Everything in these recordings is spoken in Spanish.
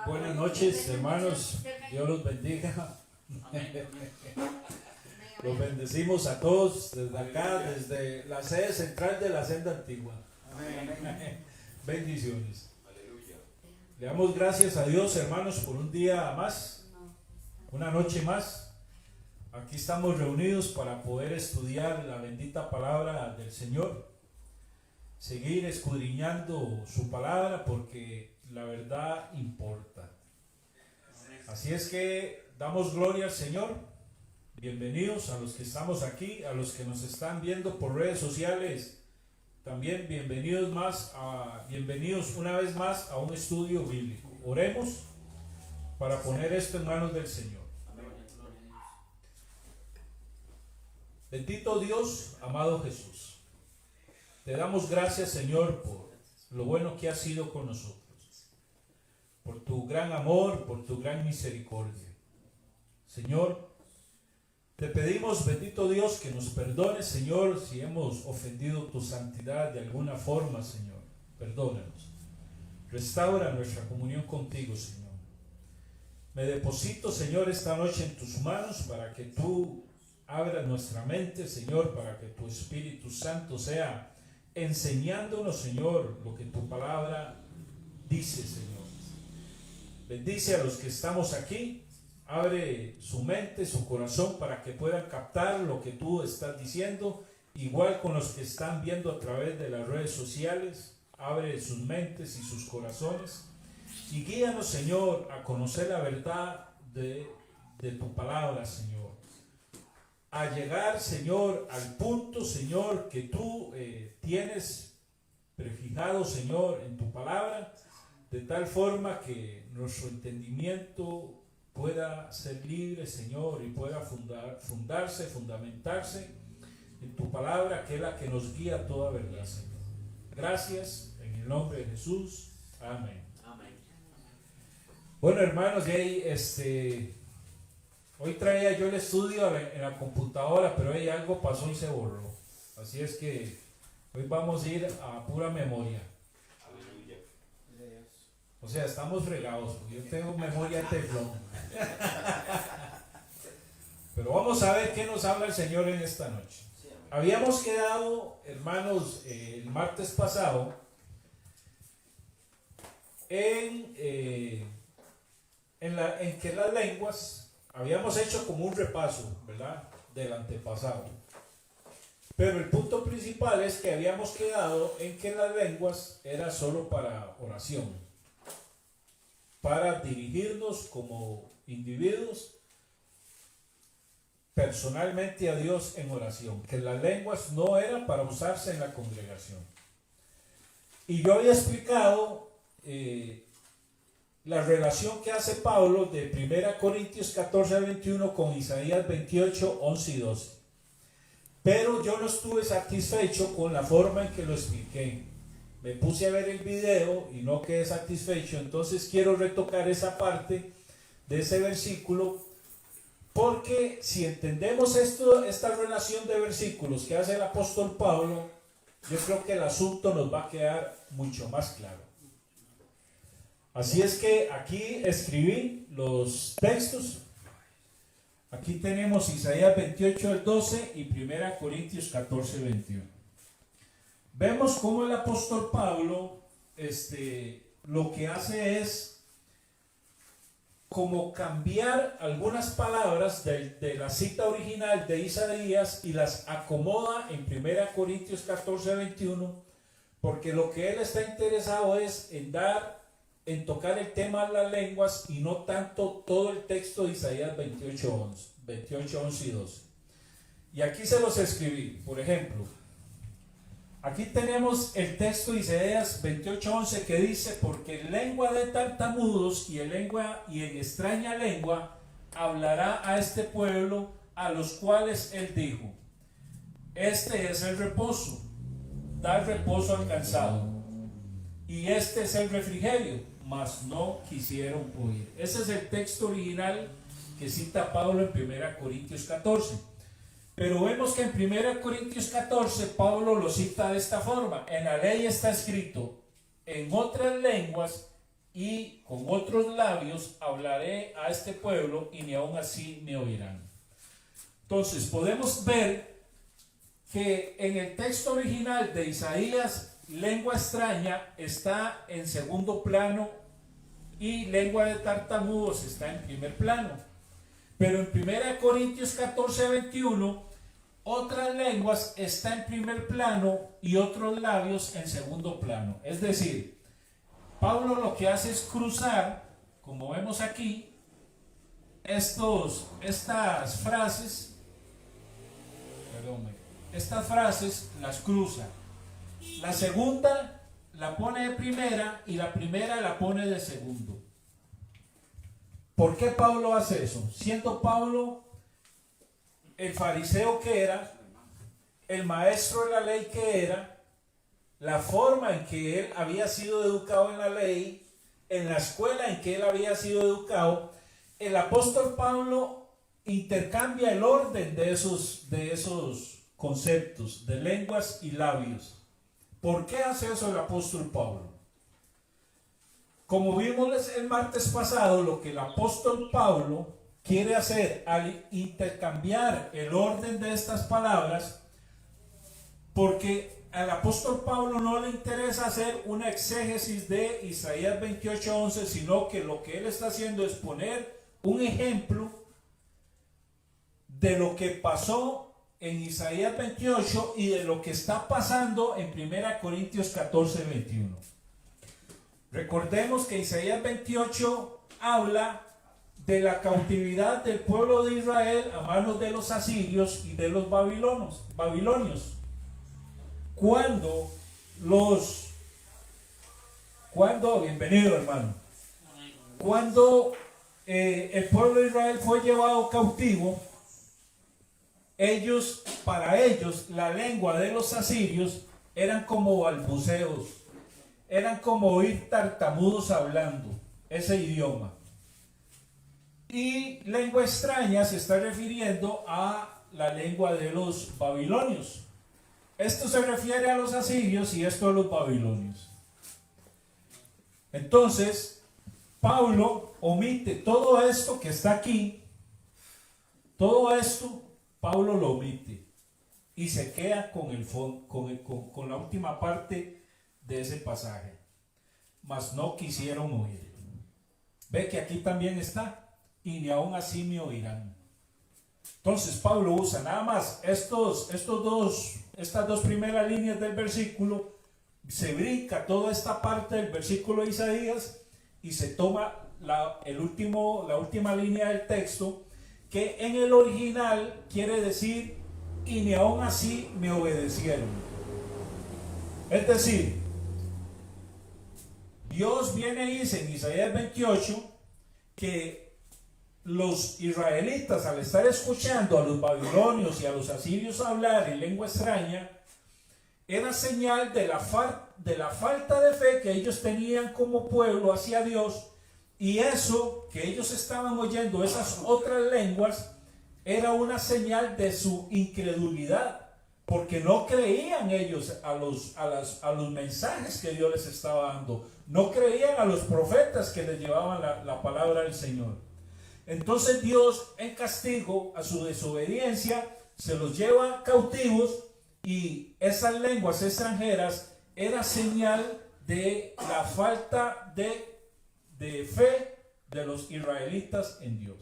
Buenas noches, hermanos. Dios los bendiga. Los bendecimos a todos desde acá, desde la sede central de la senda antigua. Bendiciones. Le damos gracias a Dios, hermanos, por un día más, una noche más. Aquí estamos reunidos para poder estudiar la bendita palabra del Señor, seguir escudriñando su palabra, porque la verdad importa. Así es que damos gloria al Señor. Bienvenidos a los que estamos aquí, a los que nos están viendo por redes sociales. También bienvenidos una vez más a un estudio bíblico. Oremos para poner esto en manos del Señor. Bendito Dios, amado Jesús, te damos gracias, Señor, por lo bueno que has sido con nosotros, por tu gran amor, por tu gran misericordia. Señor, te pedimos, bendito Dios, que nos perdones, Señor, si hemos ofendido tu santidad de alguna forma, Señor. Perdónanos. Restaura nuestra comunión contigo, Señor. Me deposito, Señor, esta noche en tus manos para que tú abras nuestra mente, Señor, para que tu Espíritu Santo sea enseñándonos, Señor, lo que tu palabra dice, Señor. Bendice a los que estamos aquí. Abre su mente, su corazón, para que puedan captar lo que tú estás diciendo. Igual con los que están viendo a través de las redes sociales. Abre sus mentes y sus corazones. Y guíanos, Señor, a conocer la verdad de tu palabra, Señor. A llegar, Señor, al punto, Señor, que tú tienes prefijado, Señor, en tu palabra. De tal forma que nuestro entendimiento pueda ser libre, Señor, y pueda fundamentarse en tu palabra, que es la que nos guía a toda verdad, Señor. Gracias, en el nombre de Jesús. Amén. Amén. Bueno, hermanos, hoy traía yo el estudio en la computadora, pero ahí algo pasó y se borró. Así es que hoy vamos a ir a pura memoria. O sea, estamos fregados, porque yo tengo memoria de teflón. Pero vamos a ver qué nos habla el Señor en esta noche. Habíamos quedado, hermanos, el martes pasado en que las lenguas, habíamos hecho como un repaso, ¿verdad?, del antepasado. Pero el punto principal es que habíamos quedado en que las lenguas era solo para oración, para dirigirnos como individuos personalmente a Dios en oración, que las lenguas no eran para usarse en la congregación. Y yo había explicado la relación que hace Pablo de 1 Corintios 14 al 21 con Isaías 28, 11 y 12. Pero yo no estuve satisfecho con la forma en que lo expliqué. Me puse a ver el video y no quedé satisfecho. Entonces quiero retocar esa parte de ese versículo, porque si entendemos esta relación de versículos que hace el apóstol Pablo, yo creo que el asunto nos va a quedar mucho más claro. Así es que aquí escribí los textos. Aquí tenemos Isaías 28 al 12 y 1 Corintios 14 21. Vemos cómo el apóstol Pablo lo que hace es como cambiar algunas palabras de la cita original de Isaías y las acomoda en 1 Corintios 14 21, porque lo que él está interesado es en tocar el tema de las lenguas y no tanto todo el texto de Isaías 28, 11 y 12. Y aquí se los escribí, por ejemplo. Aquí tenemos el texto de Isaías 28:11 que dice: porque en lengua de tartamudos y en extraña lengua hablará a este pueblo, a los cuales él dijo: este es el reposo, da reposo al cansado, y este es el refrigerio, mas no quisieron oír. Ese es el texto original que cita Pablo en 1 Corintios 14. Pero vemos que en 1 Corintios 14 Pablo lo cita de esta forma: en la ley está escrito en otras lenguas y con otros labios hablaré a este pueblo y ni aun así me oirán. Entonces podemos ver que en el texto original de Isaías, lengua extraña está en segundo plano y lengua de tartamudos está en primer plano. Pero en 1 Corintios 14, 21, otras lenguas está en primer plano y otros labios en segundo plano. Es decir, Pablo lo que hace es cruzar, como vemos aquí, estas frases las cruza. La segunda la pone de primera y la primera la pone de segundo. ¿Por qué Pablo hace eso? Siendo Pablo el fariseo que era, el maestro de la ley que era, la forma en que él había sido educado en la ley, en la escuela en que él había sido educado, el apóstol Pablo intercambia el orden de esos conceptos de lenguas y labios. ¿Por qué hace eso el apóstol Pablo? Como vimos el martes pasado, lo que el apóstol Pablo quiere hacer al intercambiar el orden de estas palabras, porque al apóstol Pablo no le interesa hacer una exégesis de Isaías 28:11, sino que lo que él está haciendo es poner un ejemplo de lo que pasó en Isaías 28 y de lo que está pasando en 1 Corintios 14, 21. Recordemos que Isaías 28 habla de la cautividad del pueblo de Israel a manos de los asirios y de los babilonios. Bienvenido hermano, cuando el pueblo de Israel fue llevado cautivo, para ellos la lengua de los asirios eran como balbuceos, eran como oír tartamudos hablando ese idioma. Y lengua extraña se está refiriendo a la lengua de los babilonios. Esto se refiere a los asirios y esto a los babilonios. Entonces, Pablo omite todo esto que está aquí. Todo esto, Pablo lo omite. Y se queda con la última parte de ese pasaje. Mas no quisieron oír. Ve que aquí también está. Y ni aun así me oirán. Entonces Pablo usa nada más estas dos primeras líneas del versículo, se brinca toda esta parte del versículo de Isaías y se toma la última línea del texto, que en el original quiere decir y ni aun así me obedecieron. Es decir, Dios viene y dice en Isaías 28 que los israelitas, al estar escuchando a los babilonios y a los asirios hablar en lengua extraña, era señal de la falta de fe que ellos tenían como pueblo hacia Dios, y eso que ellos estaban oyendo, esas otras lenguas, era una señal de su incredulidad, porque no creían ellos a los mensajes que Dios les estaba dando, no creían a los profetas que les llevaban la palabra del Señor. Entonces Dios, en castigo a su desobediencia, se los lleva cautivos, y esas lenguas extranjeras era señal de la falta de fe de los israelitas en Dios.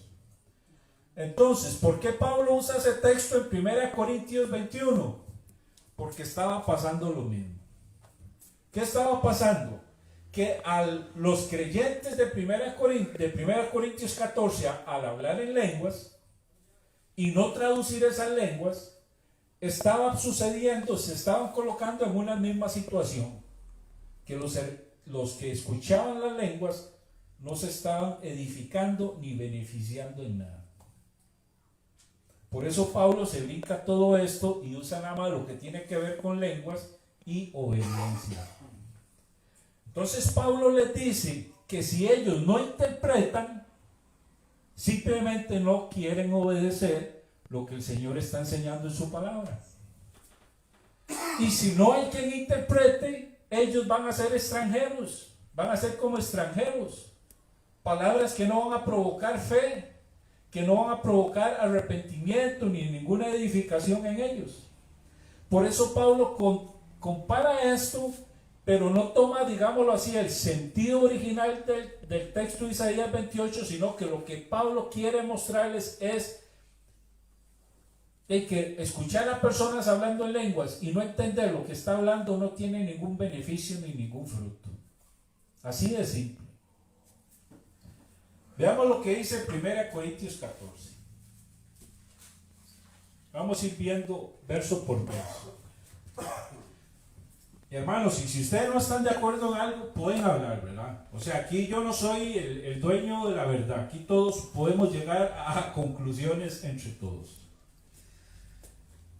Entonces, ¿por qué Pablo usa ese texto en 1 Corintios 21? Porque estaba pasando lo mismo. ¿Qué estaba pasando? Que a los creyentes de 1 Corintios 14, al hablar en lenguas y no traducir esas lenguas, estaba sucediendo, se estaban colocando en una misma situación, que los que escuchaban las lenguas no se estaban edificando ni beneficiando en nada. Por eso Pablo se brinca todo esto y usa nada más lo que tiene que ver con lenguas y obediencia. Entonces Pablo les dice que si ellos no interpretan, simplemente no quieren obedecer lo que el Señor está enseñando en su palabra. Y si no hay quien interprete, ellos van a ser extranjeros. van a ser como extranjeros. Palabras que no van a provocar fe, que no van a provocar arrepentimiento ni ninguna edificación en ellos. Por eso Pablo compara esto, pero no toma, digámoslo así, el sentido original del texto de Isaías 28, sino que lo que Pablo quiere mostrarles es que escuchar a personas hablando en lenguas y no entender lo que está hablando no tiene ningún beneficio ni ningún fruto. Así de simple. Veamos lo que dice 1 Corintios 14. Vamos a ir viendo verso por verso. Hermanos, y si ustedes no están de acuerdo en algo, pueden hablar, ¿verdad? O sea, aquí yo no soy el dueño de la verdad. Aquí todos podemos llegar a conclusiones entre todos.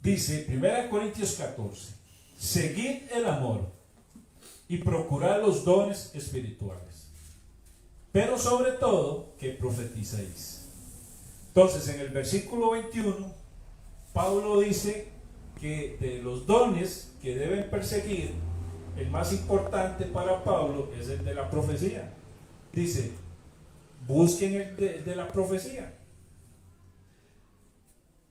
Dice 1 Corintios 14: seguid el amor y procurad los dones espirituales, pero sobre todo que profeticéis. Entonces, en el versículo 21, Pablo dice que de los dones que deben perseguir, el más importante para Pablo es el de la profecía. Dice, busquen el de la profecía.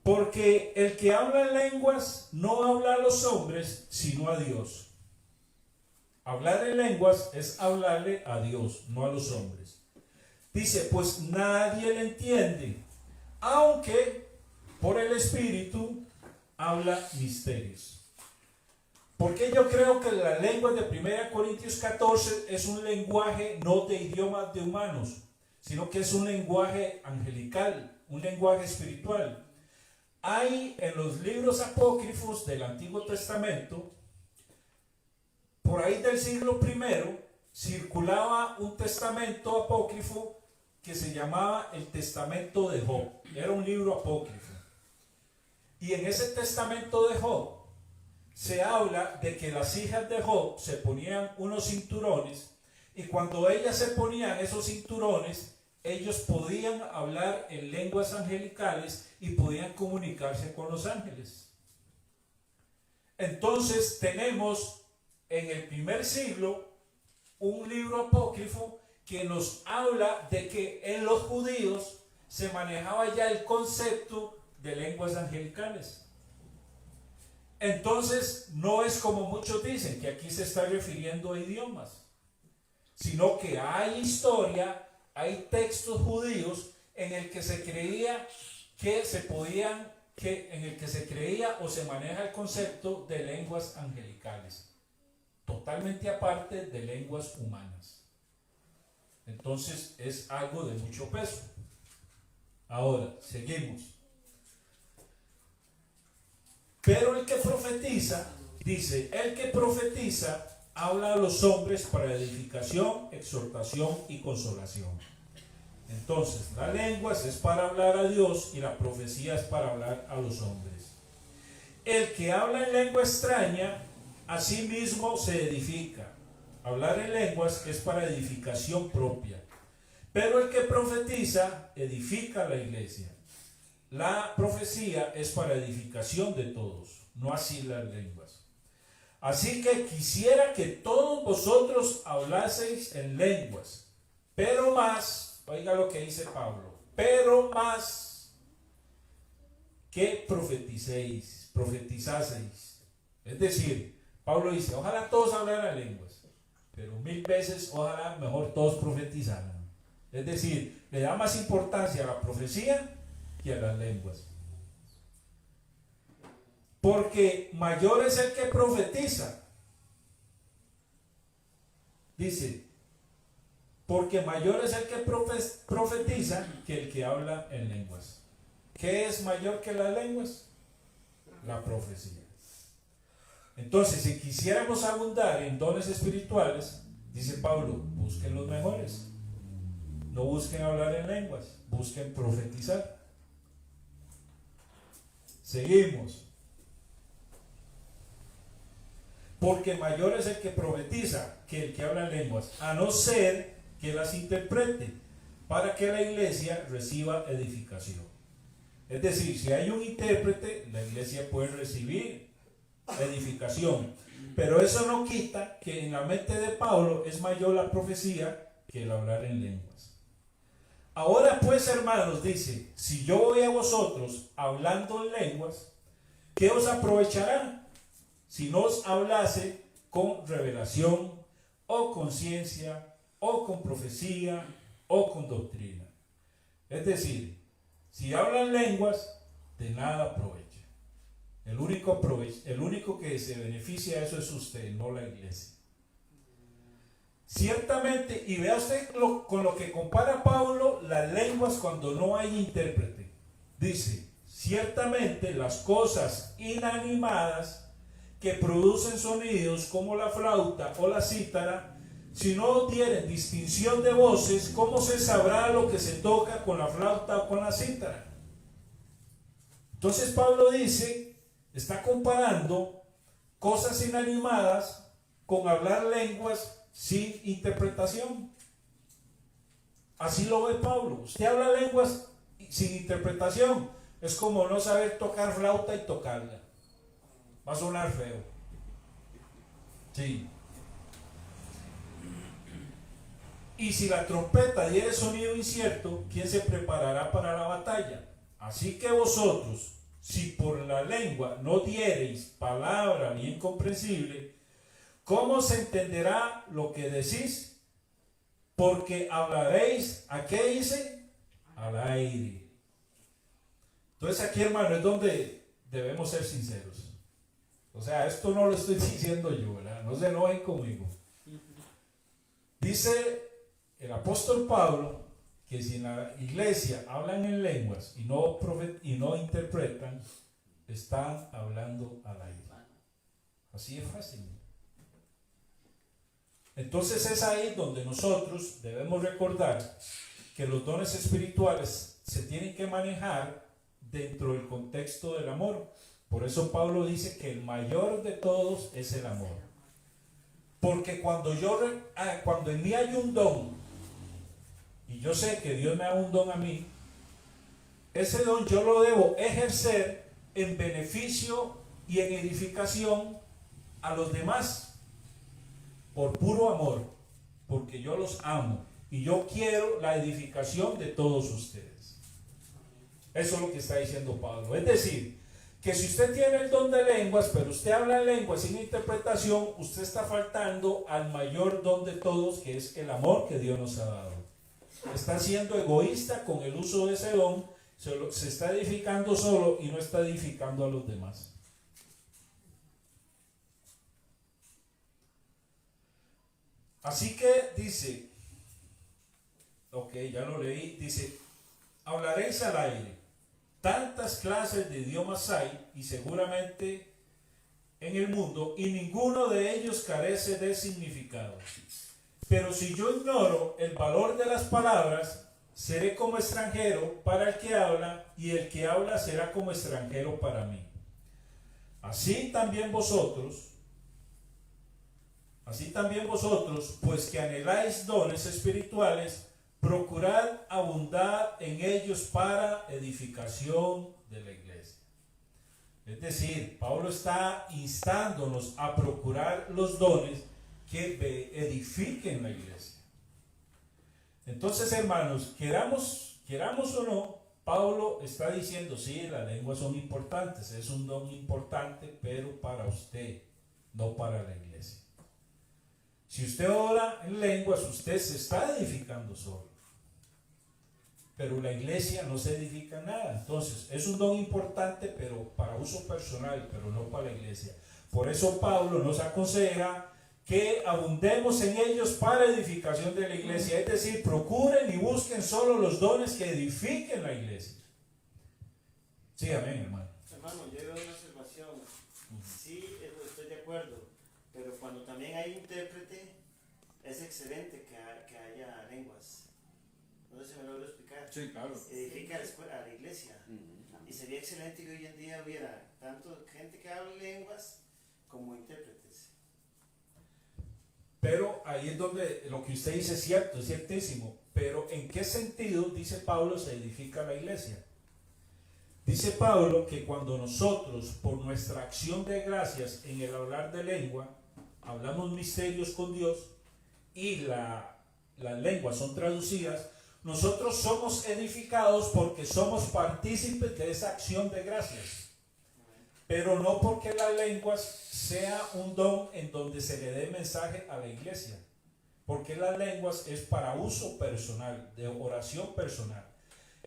Porque el que habla en lenguas no habla a los hombres, sino a Dios. Hablar en lenguas es hablarle a Dios, no a los hombres. Dice, pues nadie le entiende, aunque por el Espíritu habla misterios. Porque yo creo que la lengua de 1 Corintios 14 es un lenguaje no de idiomas de humanos, sino que es un lenguaje angelical, un lenguaje espiritual. Hay en los libros apócrifos del Antiguo Testamento, por ahí del siglo I, circulaba un testamento apócrifo que se llamaba el Testamento de Job. Era un libro apócrifo. Y en ese testamento de Job se habla de que las hijas de Job se ponían unos cinturones, y cuando ellas se ponían esos cinturones, ellos podían hablar en lenguas angelicales y podían comunicarse con los ángeles. Entonces tenemos en el primer siglo un libro apócrifo que nos habla de que en los judíos se manejaba ya el concepto de lenguas angelicales. Entonces no es como muchos dicen, que aquí se está refiriendo a idiomas, sino que hay historia, hay textos judíos en el que se creía que se podían, en el que se creía o se maneja el concepto de lenguas angelicales, totalmente aparte de lenguas humanas. Entonces es algo de mucho peso. Ahora, seguimos. Pero el que profetiza, dice, el que profetiza habla a los hombres para edificación, exhortación y consolación. Entonces, la lengua es para hablar a Dios y la profecía es para hablar a los hombres. El que habla en lengua extraña, a sí mismo se edifica. Hablar en lenguas es para edificación propia. Pero el que profetiza, edifica la iglesia. La profecía es para edificación de todos, no así las lenguas. Así que quisiera que todos vosotros hablaseis en lenguas, pero más, oiga lo que dice Pablo, pero más que profetizaseis. Es decir, Pablo dice, ojalá todos hablaran lenguas, pero 1000 veces ojalá mejor todos profetizaran. Es decir, le da más importancia a la profecía que a las lenguas. Porque mayor es el que profetiza. Dice, porque mayor es el que profetiza que el que habla en lenguas. ¿Qué es mayor que las lenguas? La profecía. Entonces, si quisiéramos abundar en dones espirituales, dice Pablo, busquen los mejores. No busquen hablar en lenguas, busquen profetizar. Seguimos. Porque mayor es el que profetiza que el que habla en lenguas, a no ser que las interprete, para que la iglesia reciba edificación. Es decir, si hay un intérprete, la iglesia puede recibir edificación. Pero eso no quita que en la mente de Pablo es mayor la profecía que el hablar en lenguas. Ahora pues, hermanos, dice, si yo voy a vosotros hablando en lenguas, ¿qué os aprovechará? Si no os hablase con revelación, o con ciencia, o con profecía, o con doctrina. Es decir, si hablan lenguas, de nada aprovecha. El único que se beneficia de eso es usted, no la iglesia. Ciertamente, y vea usted con lo que compara Pablo las lenguas cuando no hay intérprete. Dice, ciertamente las cosas inanimadas que producen sonidos como la flauta o la cítara, si no tienen distinción de voces, ¿cómo se sabrá lo que se toca con la flauta o con la cítara? Entonces Pablo dice, está comparando cosas inanimadas con hablar lenguas sin interpretación. Así lo ve Pablo. Usted habla lenguas sin interpretación. Es como no saber tocar flauta y tocarla. Va a sonar feo. Sí. Y si la trompeta diere sonido incierto, ¿quién se preparará para la batalla? Así que vosotros, si por la lengua no diereis palabra bien comprensible, ¿cómo se entenderá lo que decís? Porque hablaréis, ¿a qué dice? Al aire. Entonces aquí, hermano, es donde debemos ser sinceros. O sea, esto no lo estoy diciendo yo, ¿verdad? No se enojen conmigo. Dice el apóstol Pablo que si en la iglesia hablan en lenguas y no interpretan, están hablando al aire. Así es fácil. Entonces es ahí donde nosotros debemos recordar que los dones espirituales se tienen que manejar dentro del contexto del amor. Por eso Pablo dice que el mayor de todos es el amor. Porque cuando en mí hay un don, y yo sé que Dios me da un don a mí, ese don yo lo debo ejercer en beneficio y en edificación a los demás, por puro amor, porque yo los amo y yo quiero la edificación de todos ustedes. Eso es lo que está diciendo Pablo. Es decir, que si usted tiene el don de lenguas, pero usted habla en lenguas sin interpretación, usted está faltando al mayor don de todos, que es el amor que Dios nos ha dado. Está siendo egoísta con el uso de ese don, se está edificando solo y no está edificando a los demás. Así que dice, ok, ya lo leí, dice, hablaréis al aire. Tantas clases de idiomas hay, y seguramente en el mundo, y ninguno de ellos carece de significado. Pero si yo ignoro el valor de las palabras, seré como extranjero para el que habla, y el que habla será como extranjero para mí. Así también vosotros, pues que anheláis dones espirituales, procurad abundar en ellos para edificación de la iglesia. Es decir, Pablo está instándonos a procurar los dones que edifiquen la iglesia. Entonces, hermanos, queramos o no, Pablo está diciendo, sí, las lenguas son importantes, es un don importante, pero para usted, no para la iglesia. Si usted ora en lenguas, usted se está edificando solo. Pero la iglesia no se edifica nada. Entonces, es un don importante, pero para uso personal, pero no para la iglesia. Por eso Pablo nos aconseja que abundemos en ellos para edificación de la iglesia. Es decir, procuren y busquen solo los dones que edifiquen la iglesia. Sí, amén, hermano. Hermano, yo veo una observación. Sí, estoy de acuerdo. Pero cuando también hay intérprete, es excelente que haya lenguas. No sé si me logro explicar. Sí, claro. Edifica a la iglesia. Y sería excelente que hoy en día hubiera tanto gente que habla lenguas como intérpretes. Pero ahí es donde lo que usted dice es cierto, es ciertísimo. Pero ¿en qué sentido, dice Pablo, se edifica la iglesia? Dice Pablo que cuando nosotros, por nuestra acción de gracias en el hablar de lengua, hablamos misterios con Dios y las lenguas son traducidas, nosotros somos edificados porque somos partícipes de esa acción de gracias. Pero no porque las lenguas sea un don en donde se le dé mensaje a la iglesia. Porque las lenguas es para uso personal, de oración personal.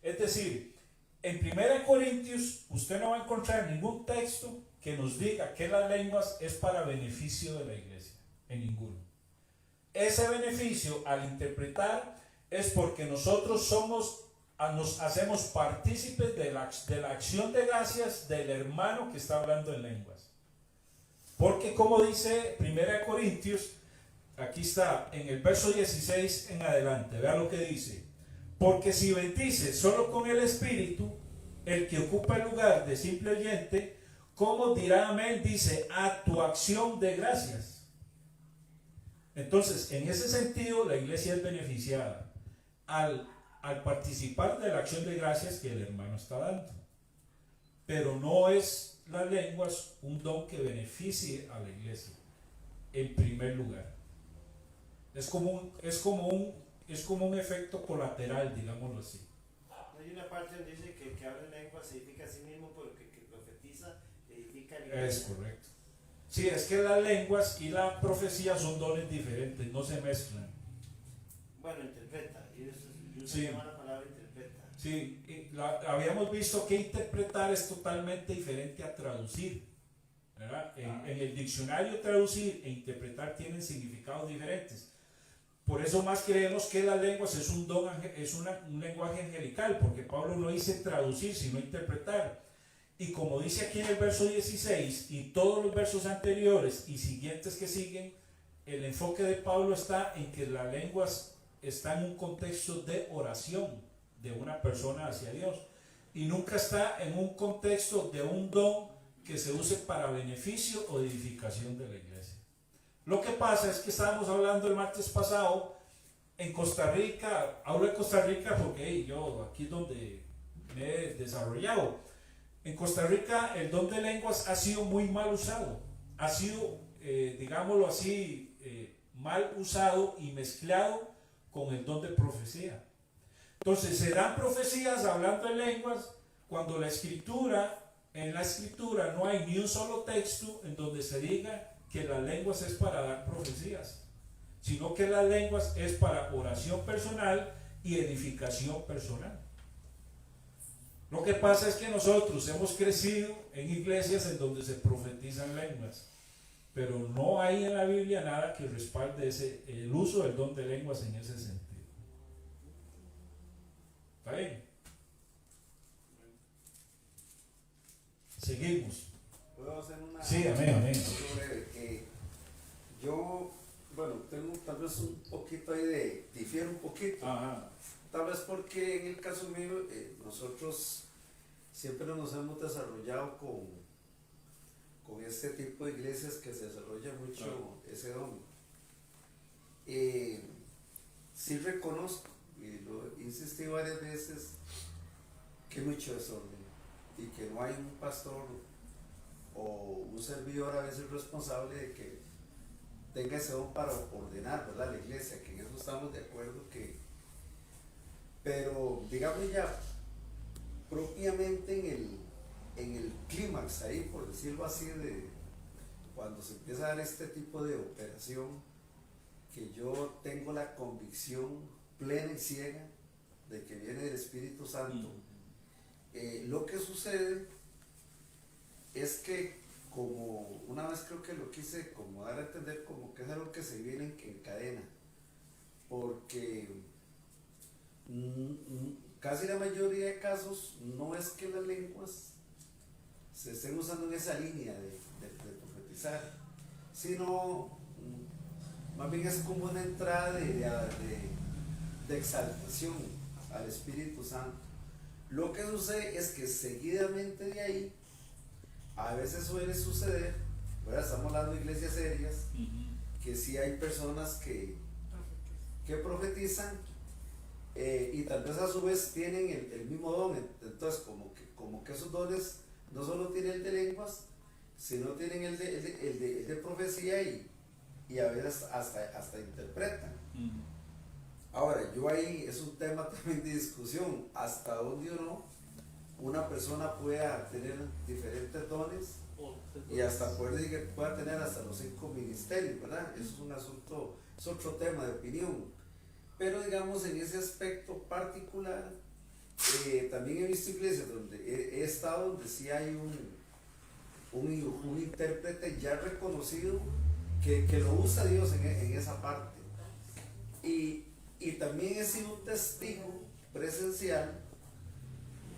Es decir, en 1 Corintios usted no va a encontrar ningún texto que nos diga que las lenguas es para beneficio de la iglesia. En ninguno. Ese beneficio al interpretar es porque nosotros nos hacemos partícipes de la acción de gracias del hermano que está hablando en lenguas. Porque como dice 1 Corintios, aquí está en el verso 16 en adelante, vea lo que dice: porque si bendice solo con el espíritu, el que ocupa el lugar de simple oyente, ¿cómo dirá amén? Dice, a tu acción de gracias. Entonces, en ese sentido, la iglesia es beneficiada al participar de la acción de gracias que el hermano está dando. Pero no es las lenguas un don que beneficie a la iglesia, en primer lugar. Es como un efecto colateral, digámoslo así. Hay una parte donde dice que el que habla en lengua se edifica a sí mismo, porque el que profetiza edifica a la iglesia. Es correcto. Sí, es que las lenguas y la profecía son dones diferentes, no se mezclan. Bueno, interpreta. Yo Sí. llama la palabra interpreta. Sí, habíamos visto que interpretar es totalmente diferente a traducir, ¿verdad? En el diccionario traducir e interpretar tienen significados diferentes. Por eso más creemos que las lenguas es un lenguaje angelical, porque Pablo no dice traducir, sino interpretar. Y como dice aquí en el verso 16 y todos los versos anteriores y siguientes que siguen, el enfoque de Pablo está en que las lenguas están en un contexto de oración de una persona hacia Dios. Y nunca está en un contexto de un don que se use para beneficio o edificación de la iglesia. Lo que pasa es que estábamos hablando el martes pasado en Costa Rica. Hablo de Costa Rica porque yo aquí es donde me he desarrollado. En Costa Rica el don de lenguas ha sido muy mal usado. Ha sido, digámoslo así, mal usado y mezclado con el don de profecía. Entonces se dan profecías hablando en lenguas cuando en la escritura no hay ni un solo texto en donde se diga que las lenguas es para dar profecías, sino que las lenguas es para oración personal y edificación personal. Lo que pasa es que nosotros hemos crecido en iglesias en donde se profetizan lenguas, pero no hay en la Biblia nada que respalde el uso del don de lenguas en ese sentido. ¿Está bien? Seguimos. ¿Puedo hacer una? Sí, amén. Breve, yo, bueno, tengo tal vez un poquito ahí difiero un poquito. Ajá. Tal vez porque en el caso mío, nosotros siempre nos hemos desarrollado con este tipo de iglesias que se desarrolla mucho ese don. Sí reconozco, y lo insistí varias veces, que hay mucho desorden y que no hay un pastor o un servidor a veces responsable de que tenga ese don para ordenar, ¿verdad?, la iglesia, que en eso estamos de acuerdo, pero digamos ya propiamente en el clímax ahí, por decirlo así, de cuando se empieza a dar este tipo de operación, que yo tengo la convicción plena y ciega de que viene del Espíritu Santo. Lo que sucede es que, como una vez creo que lo quise como dar a entender, como que es algo que se viene en cadena, porque casi la mayoría de casos no es que las lenguas se estén usando en esa línea de profetizar, sino más bien es como una entrada de exaltación al Espíritu Santo. Lo que sucede es que seguidamente de ahí, a veces suele suceder, ¿verdad?, estamos hablando de iglesias serias, que sí hay personas que profetizan y tal vez a su vez tienen el mismo don. Entonces como que esos dones no solo tienen el de lenguas, sino tienen el de profecía y a veces hasta interpretan. Ahora, yo ahí es un tema también de discusión, hasta dónde o no una persona pueda tener diferentes dones y hasta poder decir que pueda tener hasta los 5 ministerios, ¿verdad? Eso es un asunto, es otro tema de opinión. Pero digamos, en ese aspecto particular, también he visto iglesias donde he estado, donde sí hay un intérprete ya reconocido que lo usa Dios en esa parte. Y también he sido un testigo presencial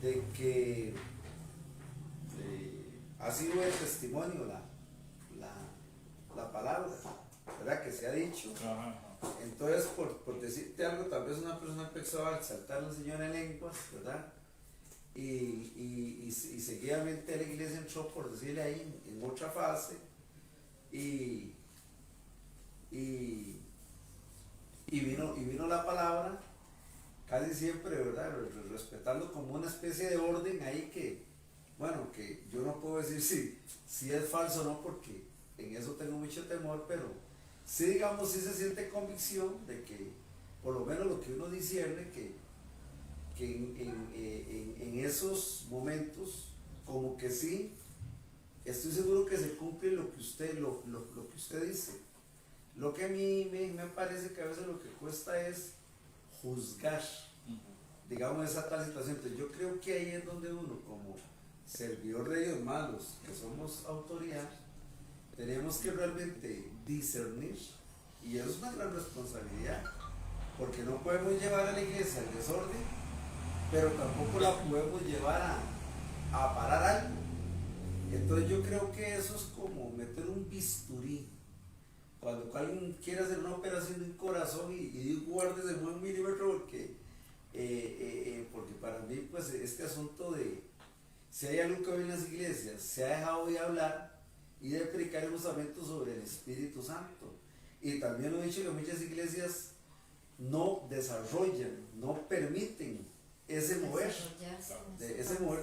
de que ha sido el testimonio la palabra, ¿verdad? Que se ha dicho. Entonces, por decirte algo, tal vez una persona empezó a exaltar al Señor en lenguas, ¿verdad? Y seguidamente la iglesia entró, por decirle ahí, en otra fase, y vino la palabra, casi siempre, ¿verdad? Respetando como una especie de orden ahí que, bueno, que yo no puedo decir si es falso o no, porque en eso tengo mucho temor, pero sí, digamos, sí se siente convicción de que, por lo menos lo que uno discierne, que en esos momentos, como que sí, estoy seguro que se cumple lo que usted dice. Lo que a mí me parece que a veces lo que cuesta es juzgar, digamos, esa tal situación. Entonces yo creo que ahí es donde uno, como servidor de Dios, malos que somos autoridad, tenemos que realmente discernir, y eso es una gran responsabilidad, porque no podemos llevar a la iglesia al desorden, pero tampoco la podemos llevar a parar algo. Entonces yo creo que eso es como meter un bisturí. Cuando alguien quiere hacer una operación de un corazón y Dios guárdese en 1 milímetro, porque para mí, pues, este asunto de si hay algo que hoy en las iglesias se ha dejado de hablar y de predicar justamente sobre el Espíritu Santo. Y también lo he dicho que muchas iglesias no desarrollan, no permiten ese mover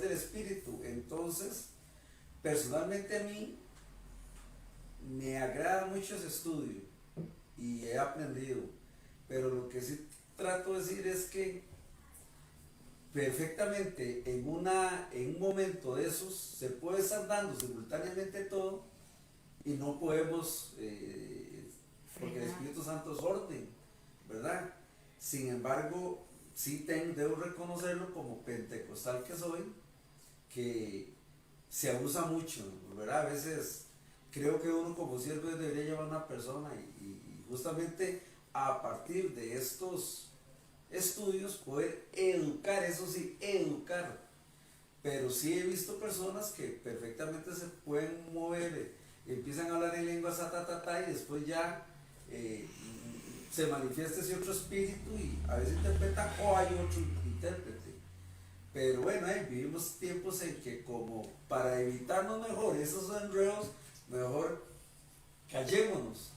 del Espíritu. Entonces, personalmente a mí me agrada mucho ese estudio y he aprendido, pero lo que sí trato de decir es que perfectamente en un momento de esos se puede estar dando simultáneamente todo y no podemos, porque el Espíritu Santo es orden, ¿verdad? Sin embargo, sí debo reconocerlo como pentecostal que soy, que se abusa mucho, ¿verdad? A veces creo que uno como siervo debería llevar a una persona y justamente a partir de estos estudios poder educar, eso sí, educar. Pero sí he visto personas que perfectamente se pueden mover, empiezan a hablar en lenguas y después ya se manifiesta ese otro espíritu y a veces interpretan o hay otro intérprete. Pero bueno, vivimos tiempos en que, como para evitarnos mejor esos enredos, mejor callémonos.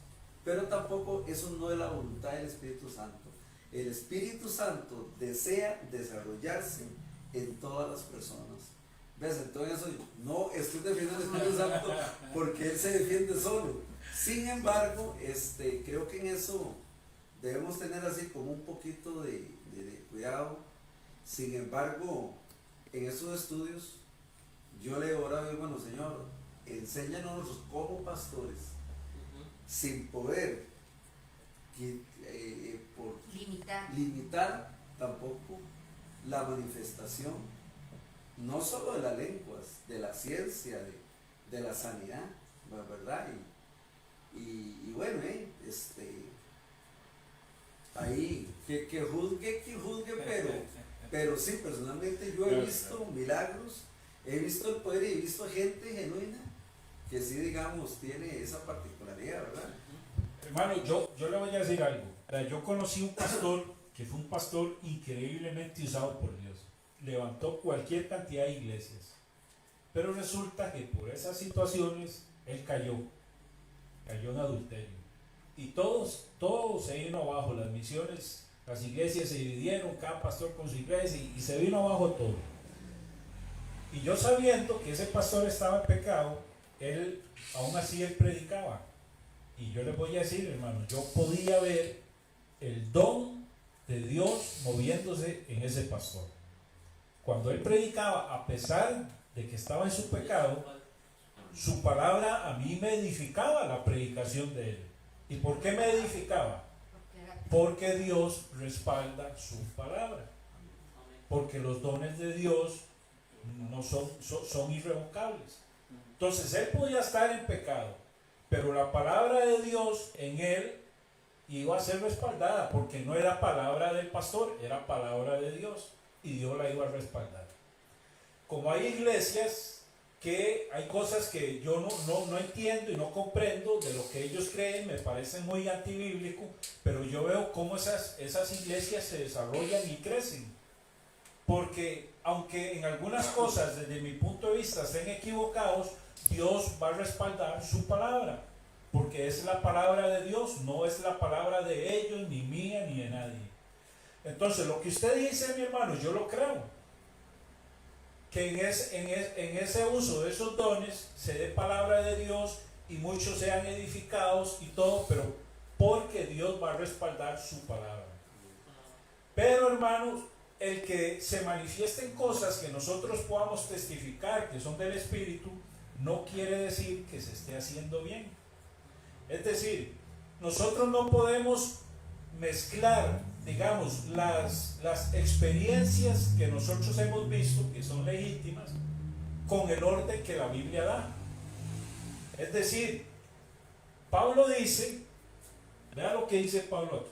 Pero tampoco eso no es la voluntad del Espíritu Santo. El Espíritu Santo desea desarrollarse en todas las personas. ¿Ves? Entonces no estoy defendiendo al Espíritu Santo porque Él se defiende solo. Sin embargo, creo que en eso debemos tener así como un poquito de cuidado. Sin embargo, en esos estudios yo le oro a Dios, bueno, Señor, enséñanos como pastores, sin poder por limitar tampoco la manifestación, no solo de las lenguas, de la ciencia, de la sanidad, ¿verdad? Y bueno, ahí que juzgue, pero sí, personalmente yo he visto milagros, he visto el poder y he visto gente genuina que sí, digamos, tiene esa particularidad, ¿verdad? Hermano, yo le voy a decir algo. Yo conocí un pastor que fue un pastor increíblemente usado por Dios. Levantó cualquier cantidad de iglesias. Pero resulta que por esas situaciones él cayó en adulterio. Y todo se vino abajo, las misiones Las iglesias se dividieron, cada pastor con su iglesia y se vino abajo todo. Y yo sabiendo que ese pastor estaba en pecado, aún así él predicaba. Y yo les voy a decir, hermano, yo podía ver el don de Dios moviéndose en ese pastor. Cuando él predicaba, a pesar de que estaba en su pecado, su palabra a mí me edificaba la predicación de él. ¿Y por qué me edificaba? Porque Dios respalda su palabra. Porque los dones de Dios no son irrevocables. Entonces él podía estar en pecado, pero la palabra de Dios en él iba a ser respaldada, porque no era palabra del pastor, era palabra de Dios, y Dios la iba a respaldar. Como hay iglesias que hay cosas que yo no entiendo y no comprendo de lo que ellos creen, me parece muy antibíblico, pero yo veo cómo esas iglesias se desarrollan y crecen. Porque aunque en algunas cosas desde mi punto de vista estén equivocados, Dios va a respaldar su palabra, porque es la palabra de Dios, no es la palabra de ellos, ni mía, ni de nadie. Entonces lo que usted dice, mi hermano, yo lo creo, que en ese uso de esos dones se dé palabra de Dios y muchos sean edificados y todo, pero porque Dios va a respaldar su palabra. Pero hermanos, el que se manifiesten cosas que nosotros podamos testificar que son del Espíritu, no quiere decir que se esté haciendo bien. Es decir, nosotros no podemos mezclar, digamos, las experiencias que nosotros hemos visto, que son legítimas, con el orden que la Biblia da. Es decir, Pablo dice, vea lo que dice Pablo aquí.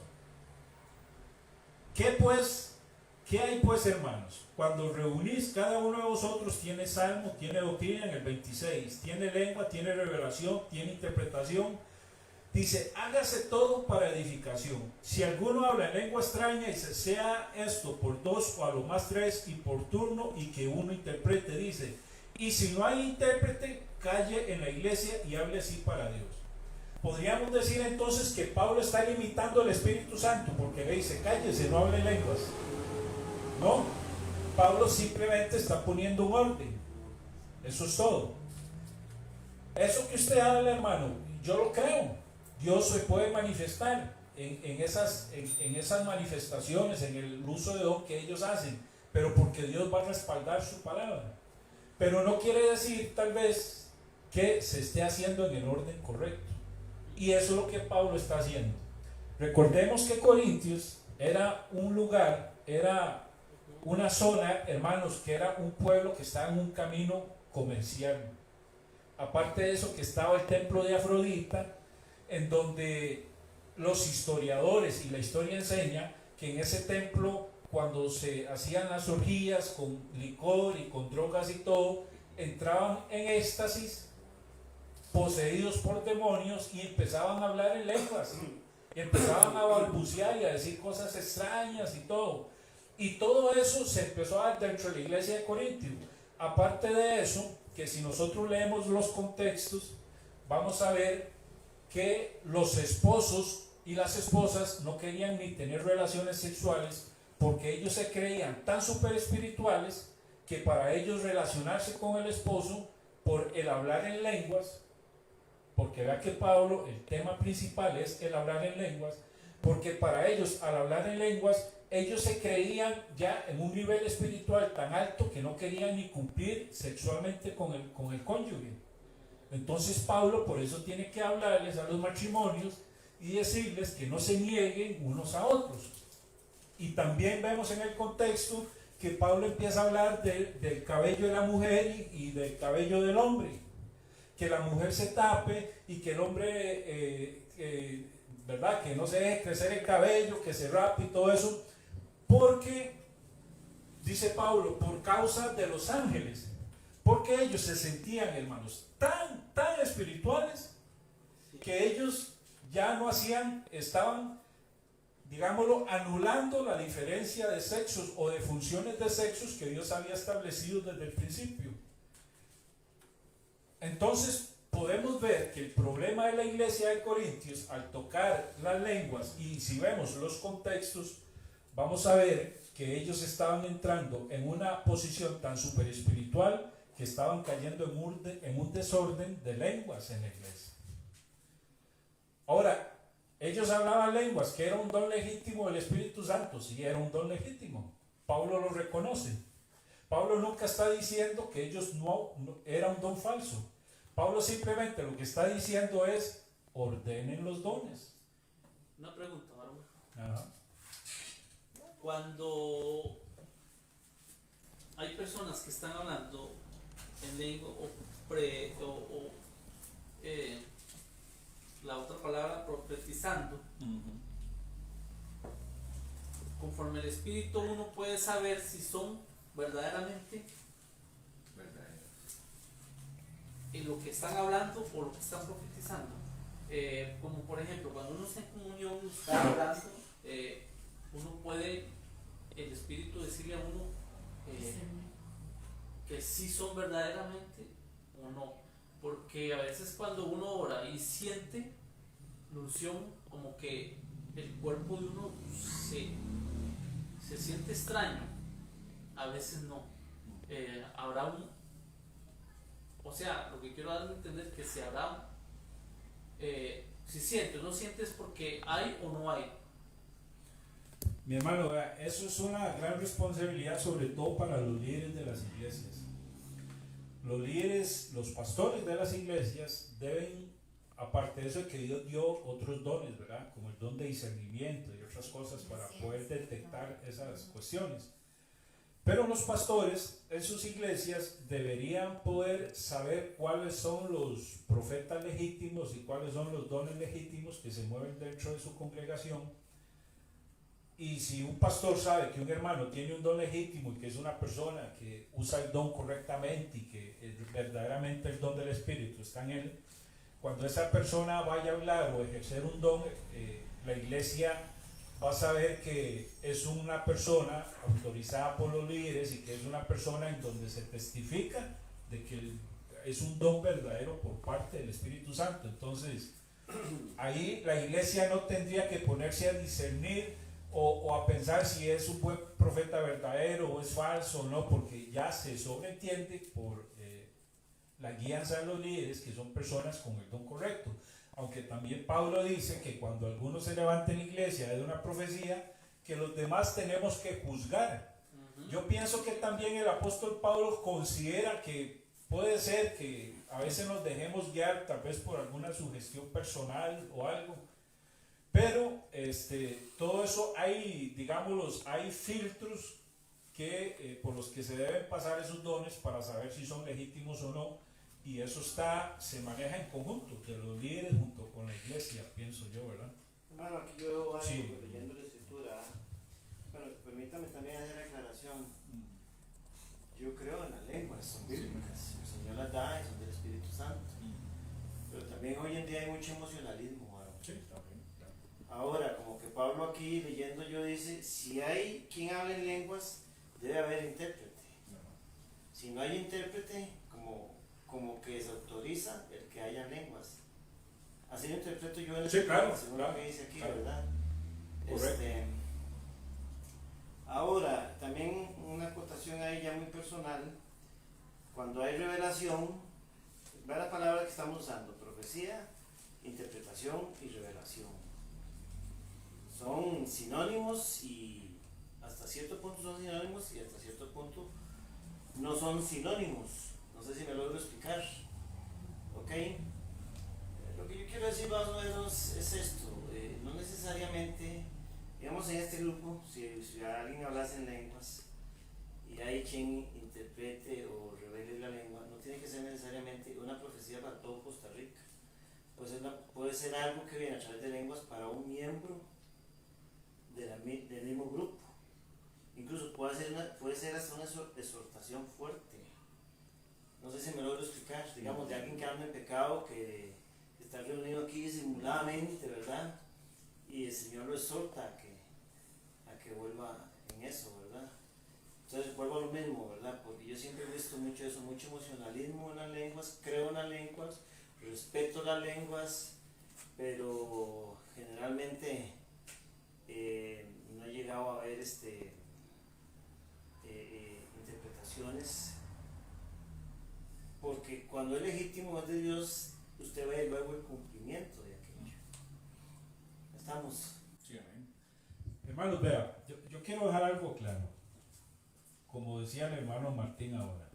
¿Qué hay pues, hermanos? Cuando reunís, cada uno de vosotros tiene salmo, tiene doctrina en el 26, tiene lengua, tiene revelación, tiene interpretación. Dice, hágase todo para edificación. Si alguno habla en lengua extraña, dice, sea esto por 2 o a lo más 3 y por turno, y que uno interprete, dice. Y si no hay intérprete, calle en la iglesia y hable así para Dios. Podríamos decir entonces que Pablo está limitando al Espíritu Santo, porque le dice, cállese, no hable lenguas. No, Pablo simplemente está poniendo un orden. Eso es todo. Eso que usted habla, hermano, yo lo creo. Dios se puede manifestar en esas manifestaciones, en el uso de don que ellos hacen, pero porque Dios va a respaldar su palabra. Pero no quiere decir tal vez que se esté haciendo en el orden correcto. Y eso es lo que Pablo está haciendo. Recordemos que Corintios era un lugar, era una zona, hermanos, que era un pueblo que estaba en un camino comercial. Aparte de eso, que estaba el templo de Afrodita, en donde los historiadores y la historia enseña que en ese templo, cuando se hacían las orgías con licor y con drogas y todo, entraban en éxtasis, poseídos por demonios, y empezaban a hablar en lenguas, y empezaban a balbucear y a decir cosas extrañas y todo. Y todo eso se empezó a dar dentro de la iglesia de Corintios. Aparte de eso, que si nosotros leemos los contextos, vamos a ver que los esposos y las esposas no querían ni tener relaciones sexuales, porque ellos se creían tan super espirituales que para ellos relacionarse con el esposo por el hablar en lenguas, porque vea que Pablo, el tema principal es el hablar en lenguas, porque para ellos al hablar en lenguas, ellos se creían ya en un nivel espiritual tan alto que no querían ni cumplir sexualmente con el cónyuge. Entonces Pablo por eso tiene que hablarles a los matrimonios y decirles que no se nieguen unos a otros. Y también vemos en el contexto que Pablo empieza a hablar del cabello de la mujer y del cabello del hombre, que la mujer se tape y que el hombre, ¿verdad?, que no se deje crecer el cabello, que se rape y todo eso, porque, dice Pablo, por causa de los ángeles, porque ellos se sentían, hermanos, tan espirituales, que ellos ya no estaban, digámoslo, anulando la diferencia de sexos o de funciones de sexos que Dios había establecido desde el principio. Entonces podemos ver que el problema de la iglesia de Corintios, al tocar las lenguas, y si vemos los contextos, vamos a ver que ellos estaban entrando en una posición tan super espiritual que estaban cayendo en un desorden de lenguas en la iglesia. Ahora, ellos hablaban lenguas, que era un don legítimo del Espíritu Santo, sí era un don legítimo. Pablo lo reconoce. Pablo nunca está diciendo que ellos no era un don falso. Pablo simplemente lo que está diciendo es, ordenen los dones. Una pregunta, varón. Ajá. Cuando hay personas que están hablando en lengua la otra palabra, profetizando, conforme el Espíritu uno puede saber si son verdaderamente en lo que están hablando o lo que están profetizando. Como por ejemplo, cuando uno está en comunión, está hablando, uno puede, el Espíritu decirle a uno que sí son verdaderamente o no, porque a veces cuando uno ora y siente la unción, como que el cuerpo de uno se siente extraño, a veces no. Habrá o sea, lo que quiero dar a entender que si habrá, si siente o no siente es porque hay o no hay. Mi hermano, eso es una gran responsabilidad, sobre todo para los líderes de las iglesias. Los líderes, los pastores de las iglesias deben, aparte de eso, que Dios dio otros dones, ¿verdad? Como el don de discernimiento y otras cosas para poder detectar esas cuestiones. Pero los pastores en sus iglesias deberían poder saber cuáles son los profetas legítimos y cuáles son los dones legítimos que se mueven dentro de su congregación. Y si un pastor sabe que un hermano tiene un don legítimo y que es una persona que usa el don correctamente y que verdaderamente el don del Espíritu está en él, cuando esa persona vaya a hablar o ejercer un don, la iglesia va a saber que es una persona autorizada por los líderes y que es una persona en donde se testifica de que es un don verdadero por parte del Espíritu Santo. Entonces, ahí la iglesia no tendría que ponerse a discernir o a pensar si es un buen profeta verdadero o es falso o no, porque ya se sobreentiende por la guianza de los líderes que son personas con el don correcto. Aunque también Pablo dice que cuando alguno se levanta en la iglesia de una profecía, que los demás tenemos que juzgar. Yo pienso que también el apóstol Pablo considera que puede ser que a veces nos dejemos guiar tal vez por alguna sugestión personal o algo, pero todo eso hay, digámoslos, hay filtros que, por los que se deben pasar esos dones para saber si son legítimos o no. Y eso se maneja en conjunto, de los líderes junto con la iglesia, pienso yo, ¿verdad? Hermano, aquí yo algo Sí. leyendo la escritura. Bueno, permítame también hacer la aclaración. Yo creo en las lenguas, son bíblicas. El Señor las da y son del Espíritu Santo. Pero también hoy en día hay mucho emocionalismo, ¿verdad? Sí, también, claro. Ahora, como que Pablo aquí leyendo yo dice, si hay quien hable en lenguas, debe haber intérprete. Si no hay intérprete, como que se autoriza el que haya lenguas. Así lo interpreto yo en el Sí, claro, según claro, lo que dice aquí, claro. ¿verdad? Correcto. Ahora, también una acotación ahí ya muy personal. Cuando hay revelación, va la palabra que estamos usando, profecía, interpretación y revelación. Son sinónimos y hasta cierto punto son sinónimos y hasta cierto punto no son sinónimos. No sé si me logro explicar. ¿Ok? Lo que yo quiero decir más o menos es esto. No necesariamente, digamos en este grupo, si alguien hablase en lenguas y hay quien interprete o revele la lengua, no tiene que ser necesariamente una profecía para todo Costa Rica. Puede ser algo que viene a través de lenguas para un miembro del mismo grupo. Incluso puede ser hasta una exhortación fuerte. No sé si me logro explicar, digamos, de alguien que anda en pecado, que está reunido aquí disimuladamente, ¿verdad? Y el Señor lo exhorta a que vuelva en eso, ¿verdad? Entonces vuelvo a lo mismo, ¿verdad? Porque yo siempre he visto mucho eso, mucho emocionalismo en las lenguas, creo en las lenguas, respeto las lenguas, pero generalmente no he llegado a ver interpretaciones, porque cuando es legítimo, es de Dios, usted ve luego el cumplimiento de aquello. Estamos. Sí, amén. Hermanos, vea, yo quiero dejar algo claro. Como decía el hermano Martín ahora,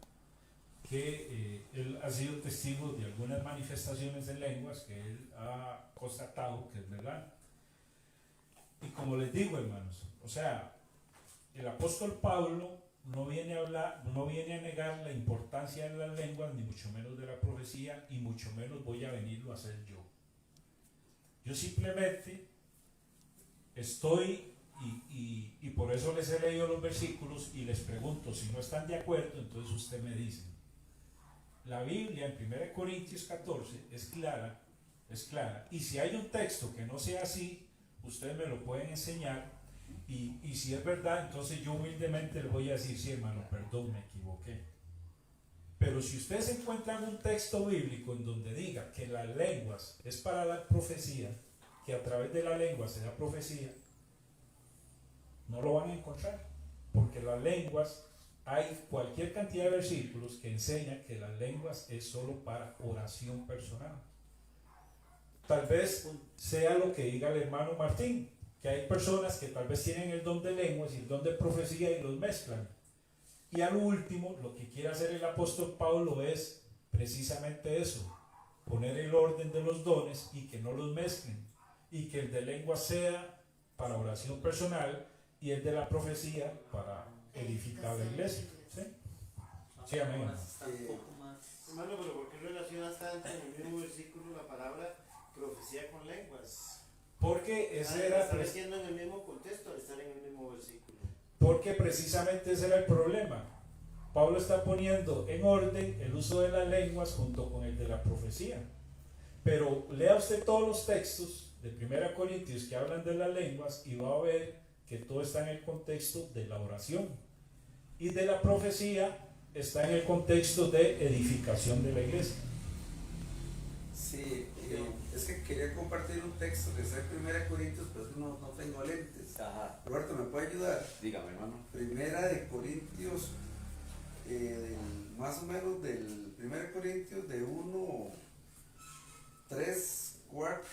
que él ha sido testigo de algunas manifestaciones de lenguas que él ha constatado que es verdad. Y como les digo, hermanos, o sea, el apóstol Pablo no viene a hablar, no viene a negar la importancia de las lenguas, ni mucho menos de la profecía, y mucho menos voy a venirlo a hacer yo. Yo simplemente estoy, y por eso les he leído los versículos y les pregunto, si no están de acuerdo, entonces usted me dice. La Biblia en 1 Corintios 14 es clara, y si hay un texto que no sea así, ustedes me lo pueden enseñar, y si es verdad, entonces yo humildemente les voy a decir, sí, hermano, perdón, me equivoqué. Pero si ustedes encuentran un texto bíblico en donde diga que las lenguas es para dar profecía, que a través de la lengua se da profecía, no lo van a encontrar, porque las lenguas, hay cualquier cantidad de versículos que enseñan que las lenguas es solo para oración personal. Tal vez sea lo que diga el hermano Martín, que hay personas que tal vez tienen el don de lenguas y el don de profecía y los mezclan. Y al último, lo que quiere hacer el apóstol Pablo es precisamente eso, poner el orden de los dones y que no los mezclen, y que el de lengua sea para oración personal y el de la profecía para edificar la iglesia. ¿Sí? Sí, amén. Ahora está un poco más. Hermano, pero ¿por qué relacionas tanto en el mismo versículo la palabra profecía con lenguas? Porque ese era Está metiendo en el mismo contexto al estar en el mismo versículo. porque precisamente ese era el problema. Pablo está poniendo en orden el uso de las lenguas junto con el de la profecía. Pero lea usted todos los textos de 1 Corintios que hablan de las lenguas y va a ver que todo está en el contexto de la oración. Y de la profecía está en el contexto de edificación de la iglesia. Sí, es que quería compartir un texto que está en 1 Corintios, pero es que no tengo lentes. Ajá. Roberto, ¿me puede ayudar? Dígame, hermano. Primera de Corintios, más o menos del 1 Corintios de 1, 3, 4,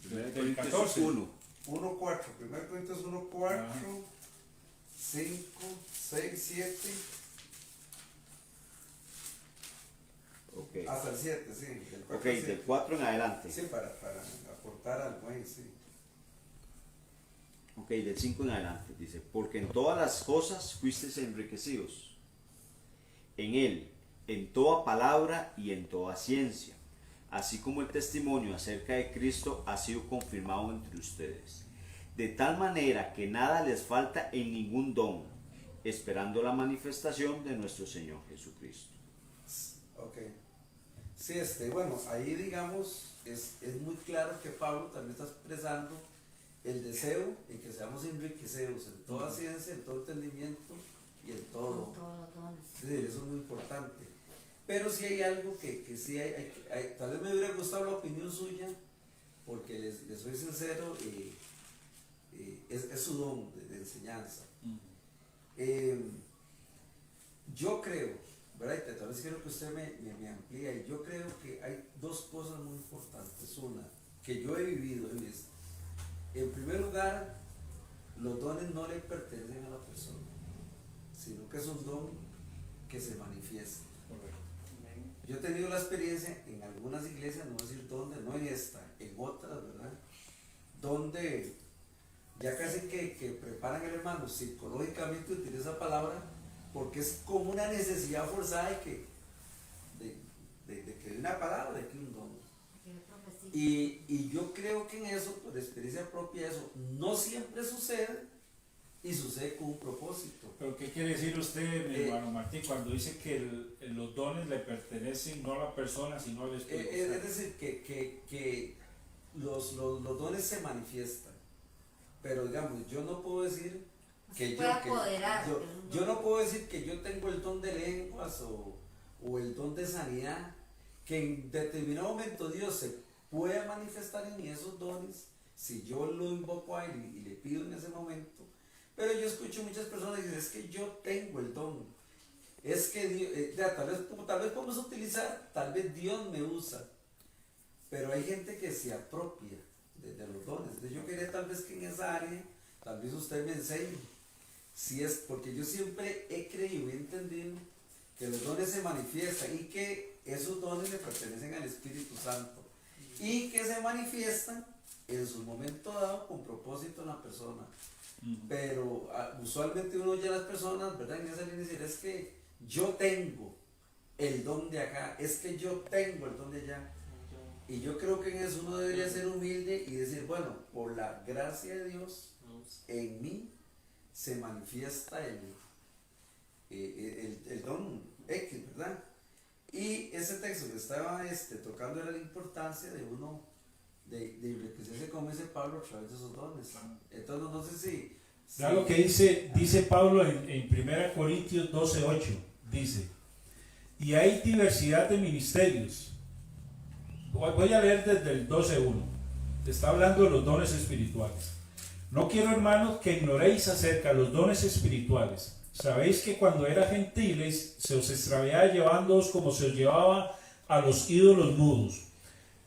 Primero Del Corintios 14. 1. 1, 4, 1 Corintios 1, 4, Ajá. 5, 6, 7, Ok. hasta el 7, sí. Del 4 Ok, al 7. del 4 en adelante. Sí, para aportar algo ahí, sí. Ok, del 5 en adelante. Dice, porque en todas las cosas fuisteis enriquecidos. En él, en toda palabra y en toda ciencia. Así como el testimonio acerca de Cristo ha sido confirmado entre ustedes. De tal manera que nada les falta en ningún don, esperando la manifestación de nuestro Señor Jesucristo. Ok. Sí, bueno, ahí digamos, es muy claro que Pablo también está expresando el deseo en que seamos enriquecidos en toda ciencia, en todo entendimiento y en todo. Con todos los dones. Sí, eso es muy importante. Pero sí hay algo que sí tal vez me hubiera gustado la opinión suya, porque les soy sincero, es su don de enseñanza. Yo creo, ¿verdad? Y tal vez quiero que usted me amplíe. Yo creo que hay dos cosas muy importantes. Una, que yo he vivido en esto. En primer lugar, los dones no le pertenecen a la persona, sino que es un don que se manifiesta. Yo he tenido la experiencia en algunas iglesias, no voy a decir dónde, no en esta, en otras, ¿verdad? Donde ya casi que preparan al hermano psicológicamente utilizar esa palabra, porque es como una necesidad forzada de que de una palabra, de que un don. Y yo creo que en eso, por experiencia propia, eso no siempre sucede y sucede con un propósito. ¿Pero qué quiere decir usted, mi hermano Martín, cuando dice que los dones le pertenecen no a la persona, sino al Espíritu Santo? Es decir, que los dones se manifiestan, pero digamos, yo no puedo decir que yo no puedo decir que yo tengo el don de lenguas o el don de sanidad, que en determinado momento Dios se pueda manifestar en mí esos dones, si yo lo invoco a Él y le pido en ese momento, Pero yo escucho muchas personas que dicen, es que yo tengo el don. Es que tal vez podemos utilizar, tal vez Dios me usa. Pero hay gente que se apropia de los dones. Entonces yo quería tal vez que en esa área, tal vez usted me enseñe. Si es, porque yo siempre he creído y entendido que los dones se manifiestan y que esos dones le pertenecen al Espíritu Santo y que se manifiestan en su momento dado con propósito en la persona. Pero usualmente uno oye a las personas, ¿verdad? En esa línea decir, es que yo tengo el don de acá, es que yo tengo el don de allá. Y yo creo que en eso uno debería ser humilde y decir, bueno, por la gracia de Dios en mí se manifiesta el don X, ¿verdad? Y ese texto que estaba tocando era la importancia de uno de enriquecerse, como dice Pablo, a través de esos dones. Entonces no sé si... Vea lo que dice Pablo en 1 Corintios 12:8, dice, y hay diversidad de ministerios. Voy a leer desde el 12:1, está hablando de los dones espirituales. No quiero, hermanos, que ignoréis acerca de los dones espirituales. Sabéis que cuando eran gentiles se os extraviaba llevándoos como se os llevaba a los ídolos mudos.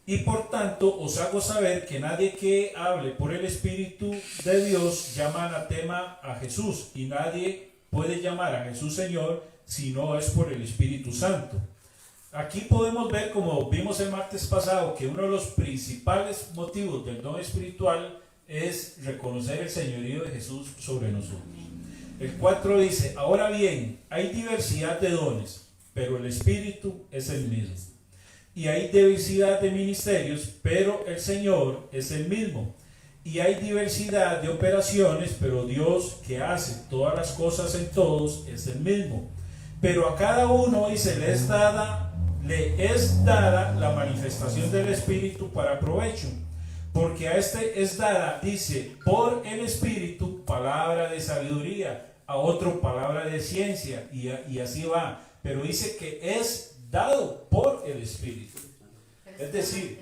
Y por tanto os hago saber que nadie que hable por el Espíritu de Dios llama anatema a Jesús, y nadie puede llamar a Jesús Señor si no es por el Espíritu Santo. Aquí podemos ver, como vimos el martes pasado, que uno de los principales motivos del don espiritual es reconocer el señorío de Jesús sobre nosotros. El 4 dice, ahora bien, hay diversidad de dones, pero el Espíritu es el mismo. Y hay diversidad de ministerios, pero el Señor es el mismo. Y hay diversidad de operaciones, pero Dios, que hace todas las cosas en todos, es el mismo. Pero a cada uno, dice, le es dada la manifestación del Espíritu para provecho. Porque a este es dada, dice, por el Espíritu, palabra de sabiduría, a otro palabra de ciencia, y así va. Pero dice que es dado por el Espíritu. Es decir,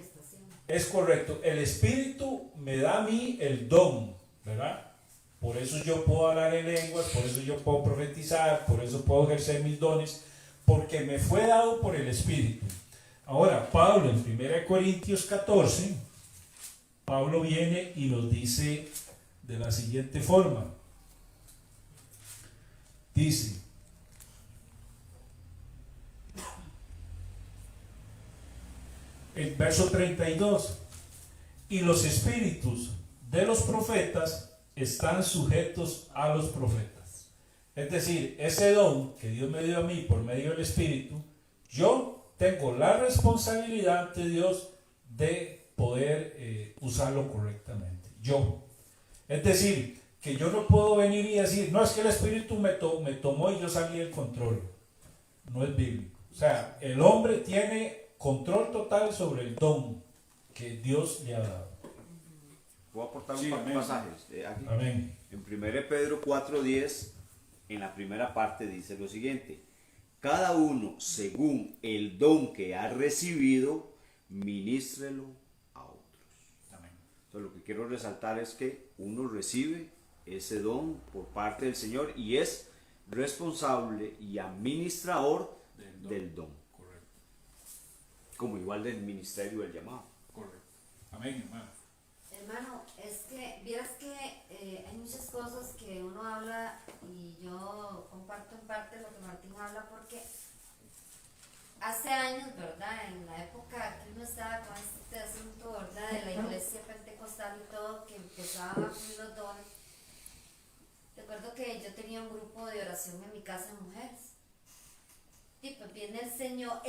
es correcto, el Espíritu me da a mí el don, ¿verdad? Por eso yo puedo hablar en lenguas, por eso yo puedo profetizar, por eso puedo ejercer mis dones, porque me fue dado por el Espíritu. Ahora, Pablo en 1 Corintios 14, Pablo viene y nos dice de la siguiente forma. Dice, el verso 32, y los espíritus de los profetas están sujetos a los profetas. Es decir, ese don que Dios me dio a mí por medio del Espíritu, yo tengo la responsabilidad ante Dios de poder usarlo correctamente. Yo. Es decir, que yo no puedo venir y decir, no, es que el Espíritu me tomó y yo salí del control. No es bíblico. O sea, el hombre tiene control total sobre el don que Dios le ha dado. Voy a aportar Sí, un par de amén. pasajes aquí. Amén. En 1 Pedro 4:10, en la primera parte dice lo siguiente: cada uno según el don que ha recibido, ministrelo a otros. Amén. Entonces, lo que quiero resaltar es que uno recibe ese don por parte del Señor y es responsable y administrador del don. Correcto. Como igual del ministerio del llamado. Correcto. Amén, hermano. Hermano, es que vieras que hay muchas cosas que uno habla y yo comparto en parte lo que Martín habla, porque hace años, ¿verdad? En la época que uno estaba con este asunto, ¿verdad? De la iglesia pentecostal y todo, que empezaban a fluir los dones. Recuerdo que yo tenía un grupo de oración en mi casa de mujeres. Y pues viene el Señor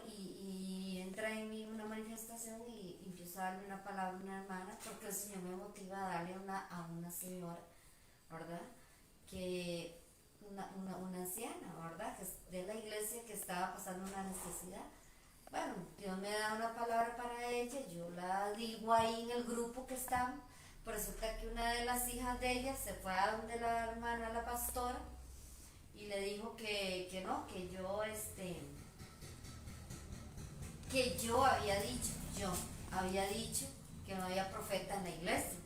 y entra en mí una manifestación y empiezo a darle una palabra a una hermana, porque el Señor me motiva a darle a una señora, ¿verdad? Que una anciana, ¿verdad? Que es de la iglesia, que estaba pasando una necesidad. Bueno, Dios me da una palabra para ella, yo la digo ahí en el grupo que estamos. Pero resulta que una de las hijas de ella se fue a donde la hermana, la pastora, y le dijo que no, que yo había dicho que no había profeta en la iglesia.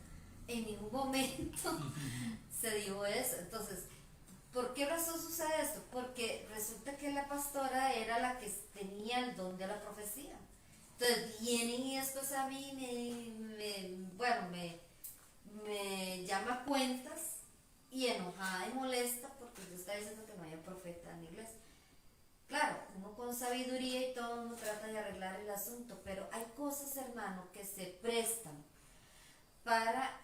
en ningún momento se dijo eso. Entonces, ¿por qué razón sucede esto? Porque resulta que la pastora era la que tenía el don de la profecía. Entonces vienen y después a mí me llama a cuentas y enojada y molesta porque yo estaba diciendo que no había profeta en la iglesia. Claro, uno con sabiduría y todo uno trata de arreglar el asunto, pero hay cosas, hermano, que se prestan para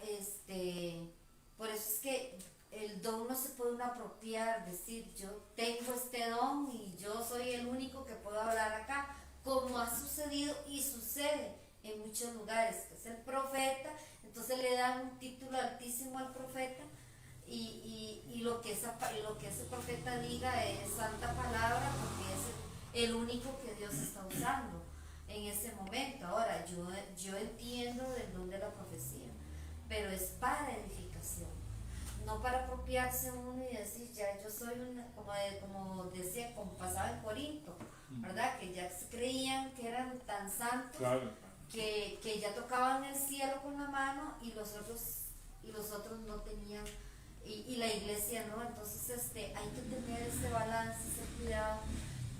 por eso es que el don no se puede uno apropiar, decir yo tengo este don y yo soy el único que puedo hablar acá, como ha sucedido y sucede en muchos lugares, que es el profeta, entonces le dan un título altísimo al profeta y lo que ese profeta diga es santa palabra porque es el único que Dios está usando en ese momento. Ahora, yo entiendo del don de la profecía, pero es para edificación, no para apropiarse uno y decir, ya yo soy una, como decía, como pasaba en Corinto, ¿verdad? Que ya se creían que eran tan santos, Claro. que ya tocaban el cielo con la mano y los otros no tenían, y la iglesia no. Entonces hay que tener ese balance, ese cuidado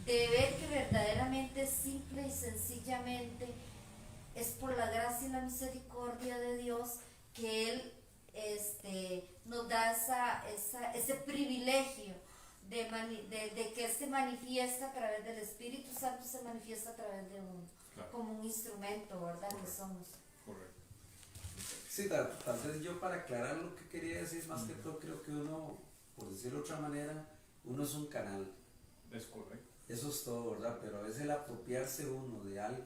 de ver que verdaderamente, simple y sencillamente, es por la gracia y la misericordia de Dios que Él nos da ese privilegio de que Él se manifiesta a través del Espíritu Santo, se manifiesta a través de uno, Claro. como un instrumento, ¿verdad? Que somos. Correcto. Sí, tal vez yo para aclarar lo que quería decir, más que todo creo que uno, por decirlo de otra manera, uno es un canal. Es correcto. Eso es todo, ¿verdad? Pero es el apropiarse uno de algo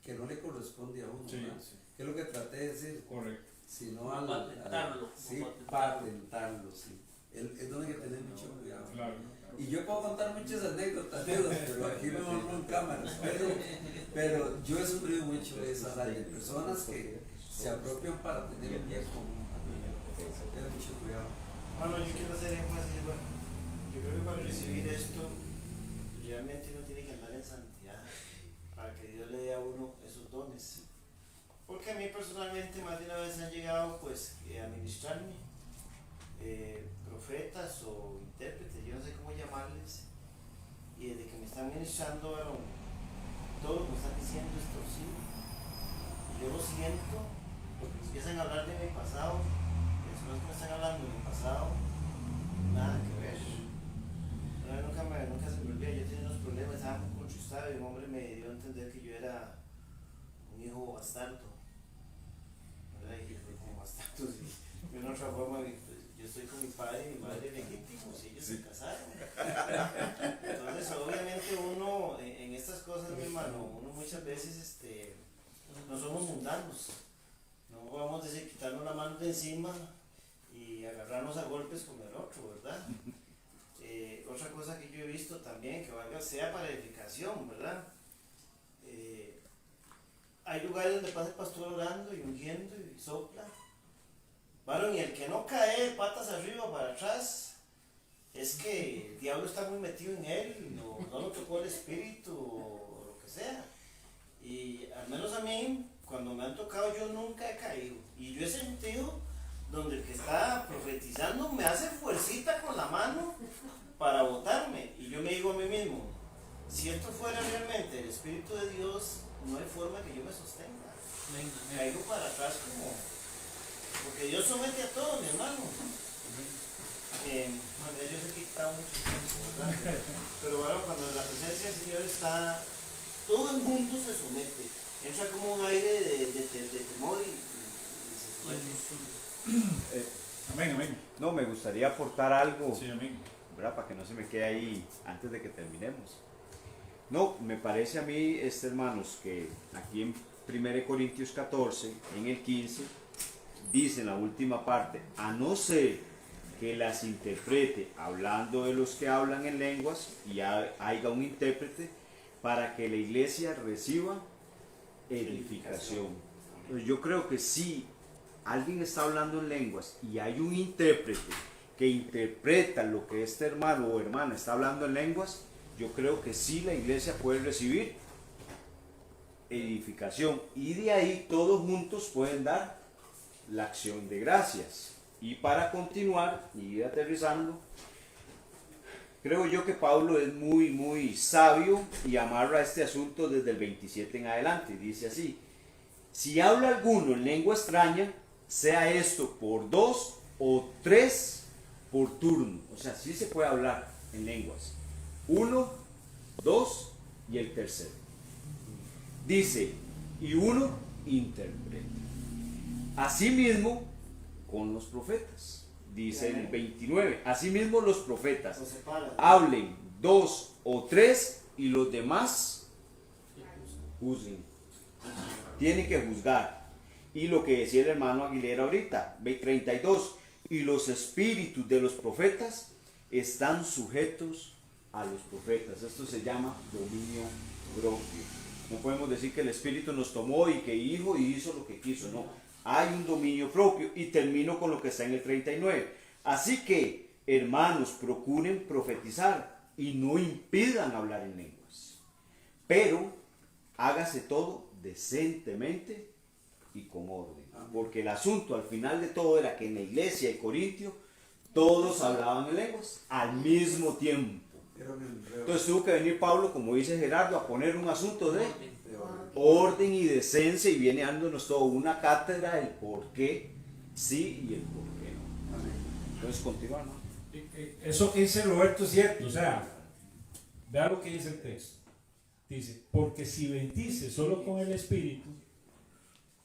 que no le corresponde a uno, Sí, ¿verdad? sí. Que es lo que traté de decir, Correcto. sino Patentarlo, sí, patentarlo. patentarlo, sí. Es donde hay que tener mucho cuidado. Claro. Y yo puedo contar muchas anécdotas, pero aquí me borro en cámaras. Pero yo he sufrido mucho de esas de personas que se apropian para tener un bien común. Ten mucho cuidado. Bueno, yo quiero hacer énfasis, bueno, yo creo que para recibir esto, realmente uno tiene que andar en santidad para que Dios le dé a uno esos dones. Porque a mí personalmente más de una vez han llegado pues a ministrarme profetas o intérpretes, yo no sé cómo llamarles, y desde que me están ministrando, bueno, todo lo que me están diciendo es torcido. Y yo lo siento porque empiezan a hablar de mi pasado, y después que me están hablando de mi pasado, nada que ver. Nunca se me olvida, yo tenía unos problemas, estaba muy contristado y un hombre me dio a entender que yo era un hijo bastardo. ¿Verdad? Y yo fui como bastardo, y de una otra forma, pues, yo estoy con mi padre y mi madre legítimos, y ellos se casaron. Entonces, obviamente uno, en estas cosas, mi hermano, uno muchas veces no somos mundanos. No vamos a decir quitarnos la mano de encima y agarrarnos a golpes con el otro, ¿verdad? Otra cosa que yo he visto también, que valga sea para edificación, ¿verdad? Hay lugares donde pasa el pastor orando y ungiendo y sopla. Varón, y el que no cae patas arriba o para atrás, es que el diablo está muy metido en él, no lo tocó el espíritu o lo que sea. Y al menos a mí, cuando me han tocado, yo nunca he caído. Y yo he sentido donde el que está profetizando me hace fuercita con la mano para botarme. Y yo me digo a mí mismo, si esto fuera realmente el Espíritu de Dios, no hay forma que yo me sostenga. Caigo para atrás porque Dios somete a todos, mi hermano. Bueno, yo sé que está mucho tiempo, ¿verdad? Pero bueno, cuando la presencia del Señor está, todo el mundo se somete. Entra como un aire de temor y se somete. Amén, amén. No, me gustaría aportar algo, Sí, amén. ¿verdad? Para que no se me quede ahí antes de que terminemos. No, me parece a mí, hermanos, que aquí en 1 Corintios 14, en el 15, dice en la última parte, a no ser que las interprete hablando de los que hablan en lenguas y haya un intérprete para que la iglesia reciba edificación. Entonces, yo creo que si alguien está hablando en lenguas y hay un intérprete que interpreta lo que este hermano o hermana está hablando en lenguas, yo creo que sí la iglesia puede recibir edificación y de ahí todos juntos pueden dar la acción de gracias. Y para continuar y ir aterrizando, creo yo que Pablo es muy sabio y amarra este asunto desde el 27 en adelante. Dice así: si habla alguno en lengua extraña, sea esto por 2 o 3 por turno. O sea, sí se puede hablar en lenguas. 1, 2 y el tercero. Dice, y uno interpreta. Asimismo, con los profetas. Dice en el 29, asimismo los profetas No se para. hablen 2 o 3 y los demás juzguen. Tienen que juzgar. Y lo que decía el hermano Aguilera ahorita, 32, y los espíritus de los profetas están sujetos a los profetas. Esto se llama dominio propio. No podemos decir que el espíritu nos tomó y que hizo y hizo lo que quiso, no. Hay un dominio propio. Y termino con lo que está en el 39. Así que, hermanos, procuren profetizar y no impidan hablar en lenguas. Pero hágase todo decentemente y con orden. Porque el asunto al final de todo era que en la iglesia de Corintio todos hablaban en lenguas al mismo tiempo. Entonces tuvo que venir Pablo, como dice Gerardo, a poner un asunto de orden y decencia, y viene dándonos todo una cátedra del por qué sí y el por qué no. Entonces continúa, ¿no? Eso que dice Roberto es cierto, o sea, vea lo que dice el texto. Dice, porque si bendice solo con el Espíritu,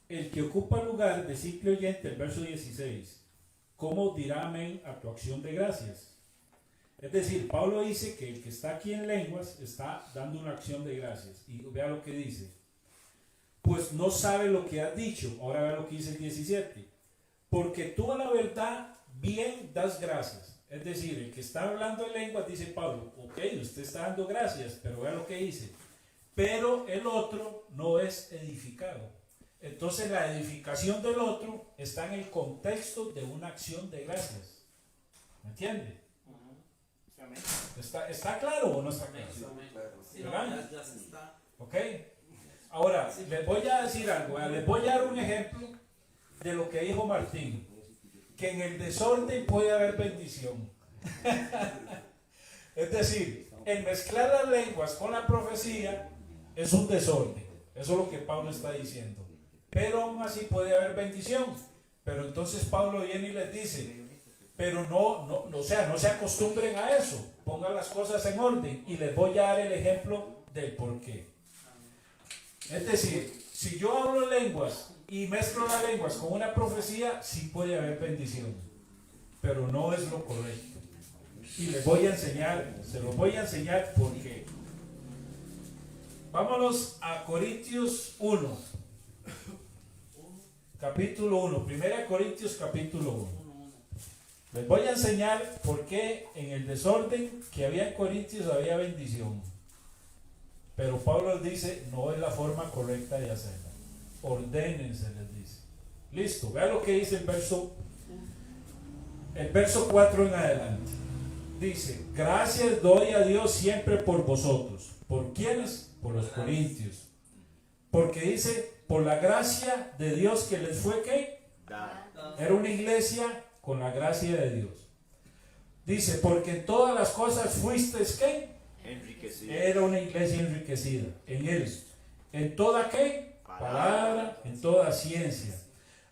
el que ocupa lugar de simple oyente, el verso 16, ¿cómo dirá amén a tu acción de gracias? Es decir, Pablo dice que el que está aquí en lenguas está dando una acción de gracias. Y vea lo que dice. Pues no sabe lo que has dicho. Ahora vea lo que dice el 17. Porque tú a la verdad bien das gracias. Es decir, el que está hablando en lenguas, dice Pablo, ok, usted está dando gracias, pero vea lo que dice. Pero el otro no es edificado. Entonces la edificación del otro está en el contexto de una acción de gracias. ¿Me entiende? ¿Está claro o no está claro? Sí, no, ¿Verdad? ya se está. ¿Ok? Ahora, les voy a decir algo. Les voy a dar un ejemplo de lo que dijo Martín. Que en el desorden puede haber bendición. Es decir, el mezclar las lenguas con la profecía es un desorden. Eso es lo que Pablo está diciendo. Pero aún así puede haber bendición. Pero entonces Pablo viene y les dice, pero o sea, no se acostumbren a eso. Pongan las cosas en orden. Y les voy a dar el ejemplo del por qué. Es decir, si yo hablo lenguas y mezclo las lenguas con una profecía, sí puede haber bendición. Pero no es lo correcto. Y les voy a enseñar, se los voy a enseñar por qué. Vámonos a Corintios 1. Capítulo 1. 1 Corintios capítulo 1. Les voy a enseñar por qué en el desorden que había en Corintios había bendición. Pero Pablo les dice, no es la forma correcta de hacerla. Ordénense, les dice. Listo, vean lo que dice el verso 4 en adelante. Dice, gracias doy a Dios siempre por vosotros. ¿Por quiénes? Por los corintios. Porque dice, por la gracia de Dios que les fue ¿qué? Era una iglesia con la gracia de Dios. Dice, porque en todas las cosas fuisteis ¿qué? Enriquecido. Era una iglesia enriquecida. En él. ¿En toda qué? Palabra, en toda ciencia.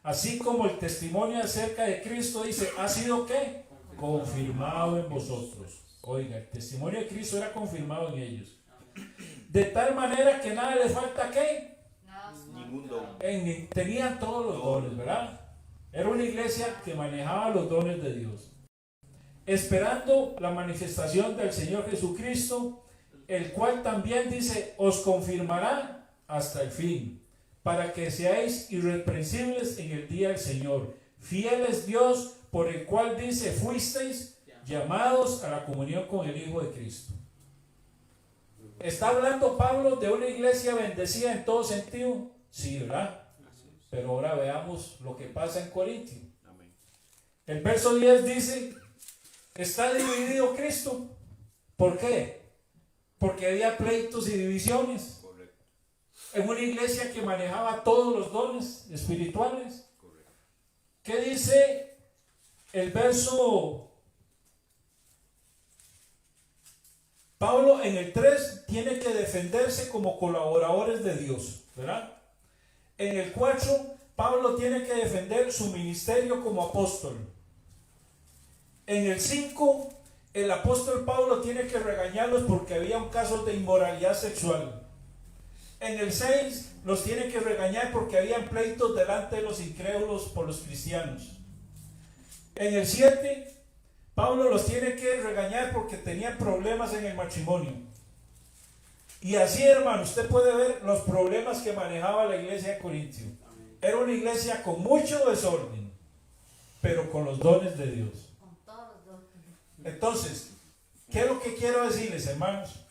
Así como el testimonio acerca de Cristo dice, ha sido ¿qué? Confirmado en vosotros. Oiga, el testimonio de Cristo era confirmado en ellos. De tal manera que nada les falta ¿qué? Ningún don. Tenían todos los dones, ¿verdad? Era una iglesia que manejaba los dones de Dios. Esperando la manifestación del Señor Jesucristo, el cual también dice, os confirmará hasta el fin, para que seáis irreprensibles en el día del Señor. Fiel es Dios, por el cual dice, fuisteis llamados a la comunión con el Hijo de Cristo. ¿Está hablando Pablo de una iglesia bendecida en todo sentido? Sí, ¿verdad? Pero ahora veamos lo que pasa en Corintio. El verso 10 dice, está dividido Cristo. ¿Por qué? Porque había pleitos y divisiones. Correcto. En una iglesia que manejaba todos los dones espirituales. Correcto. ¿Qué dice el verso? Pablo en el 3 tiene que defenderse como colaboradores de Dios, ¿verdad? En el 4, Pablo tiene que defender su ministerio como apóstol. En el 5, el apóstol Pablo tiene que regañarlos porque había un caso de inmoralidad sexual. En el 6, los tiene que regañar porque habían pleitos delante de los incrédulos por los cristianos. En el 7, Pablo los tiene que regañar porque tenían problemas en el matrimonio. Y así, hermano, usted puede ver los problemas que manejaba la iglesia de Corintio. Era una iglesia con mucho desorden, pero con los dones de Dios. Con todos los dos. Entonces, ¿qué es lo que quiero decirles, hermanos?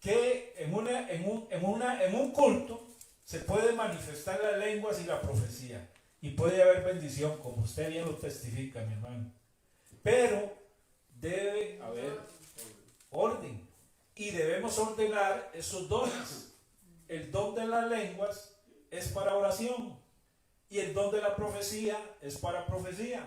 Que en un culto se puede manifestar las lenguas y la profecía. Y puede haber bendición, como usted bien lo testifica, mi hermano. Pero debe haber orden. Y debemos ordenar esos dones. El don de las lenguas es para oración. Y el don de la profecía es para profecía.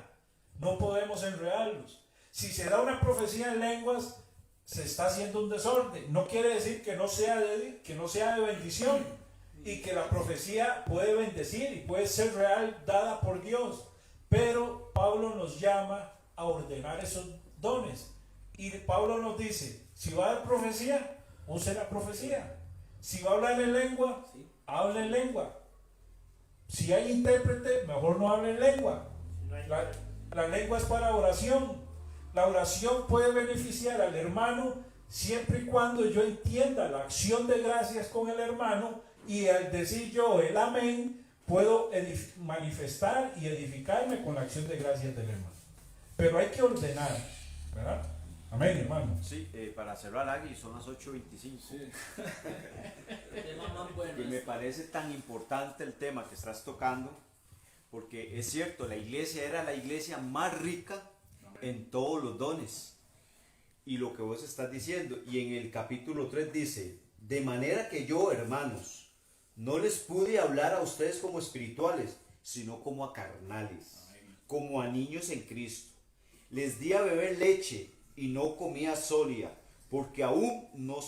No podemos enredarlos. Si se da una profecía en lenguas, se está haciendo un desorden. No quiere decir que no sea de bendición. Y que la profecía puede bendecir y puede ser real, dada por Dios. Pero Pablo nos llama a ordenar esos dones. Y Pablo nos dice, si va a dar profecía, use la profecía. Si va a hablar en lengua, hable en lengua. Si hay intérprete, mejor no hable en lengua. La lengua es para oración. La oración puede beneficiar al hermano siempre y cuando yo entienda la acción de gracias con el hermano, y al decir yo el amén, puedo manifestar y edificarme con la acción de gracias del hermano. Pero hay que ordenar, ¿verdad? Amén, hermano. Sí, para cerrar, Agui, son las 8:25. El tema más bueno. Y me parece tan importante el tema que estás tocando, porque es cierto, la iglesia era la iglesia más rica en todos los dones. Y lo que vos estás diciendo, y en el capítulo 3 dice, de manera que yo, hermanos, no les pude hablar a ustedes como espirituales, sino como a carnales, como a niños en Cristo. Les di a beber leche y no comida sólida, porque aún no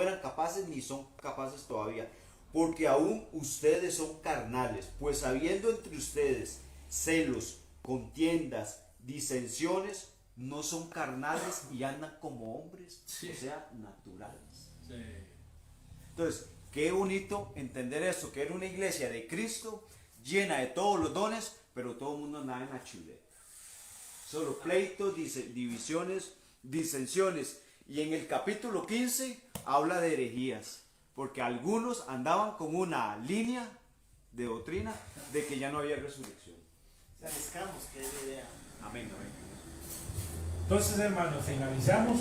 eran capaces ni son capaces todavía, porque aún ustedes son carnales, pues habiendo entre ustedes celos, contiendas, disensiones, no son carnales y andan como hombres, Sí. o sea, naturales. Sí. Entonces, qué bonito entender esto, que era una iglesia de Cristo, llena de todos los dones, pero todo el mundo andaba en la chuleta. Solo pleitos, divisiones, disensiones. Y en el capítulo 15 habla de herejías, porque algunos andaban con una línea de doctrina de que ya no había resurrección. Arriscamos, que es la idea. Amén, amén. Entonces, hermanos, finalizamos.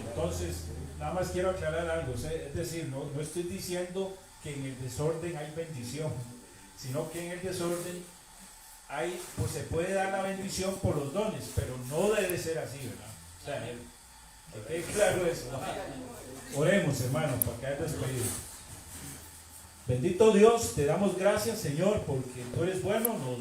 Entonces, nada más quiero aclarar algo. Es decir, no estoy diciendo que en el desorden hay bendición, sino que en el desorden pues se puede dar la bendición por los dones, pero no debe ser así, ¿verdad? O sea, que quede claro eso. Oremos, hermanos, para quedar despedidos. Bendito Dios, te damos gracias, Señor, porque tú eres bueno, nos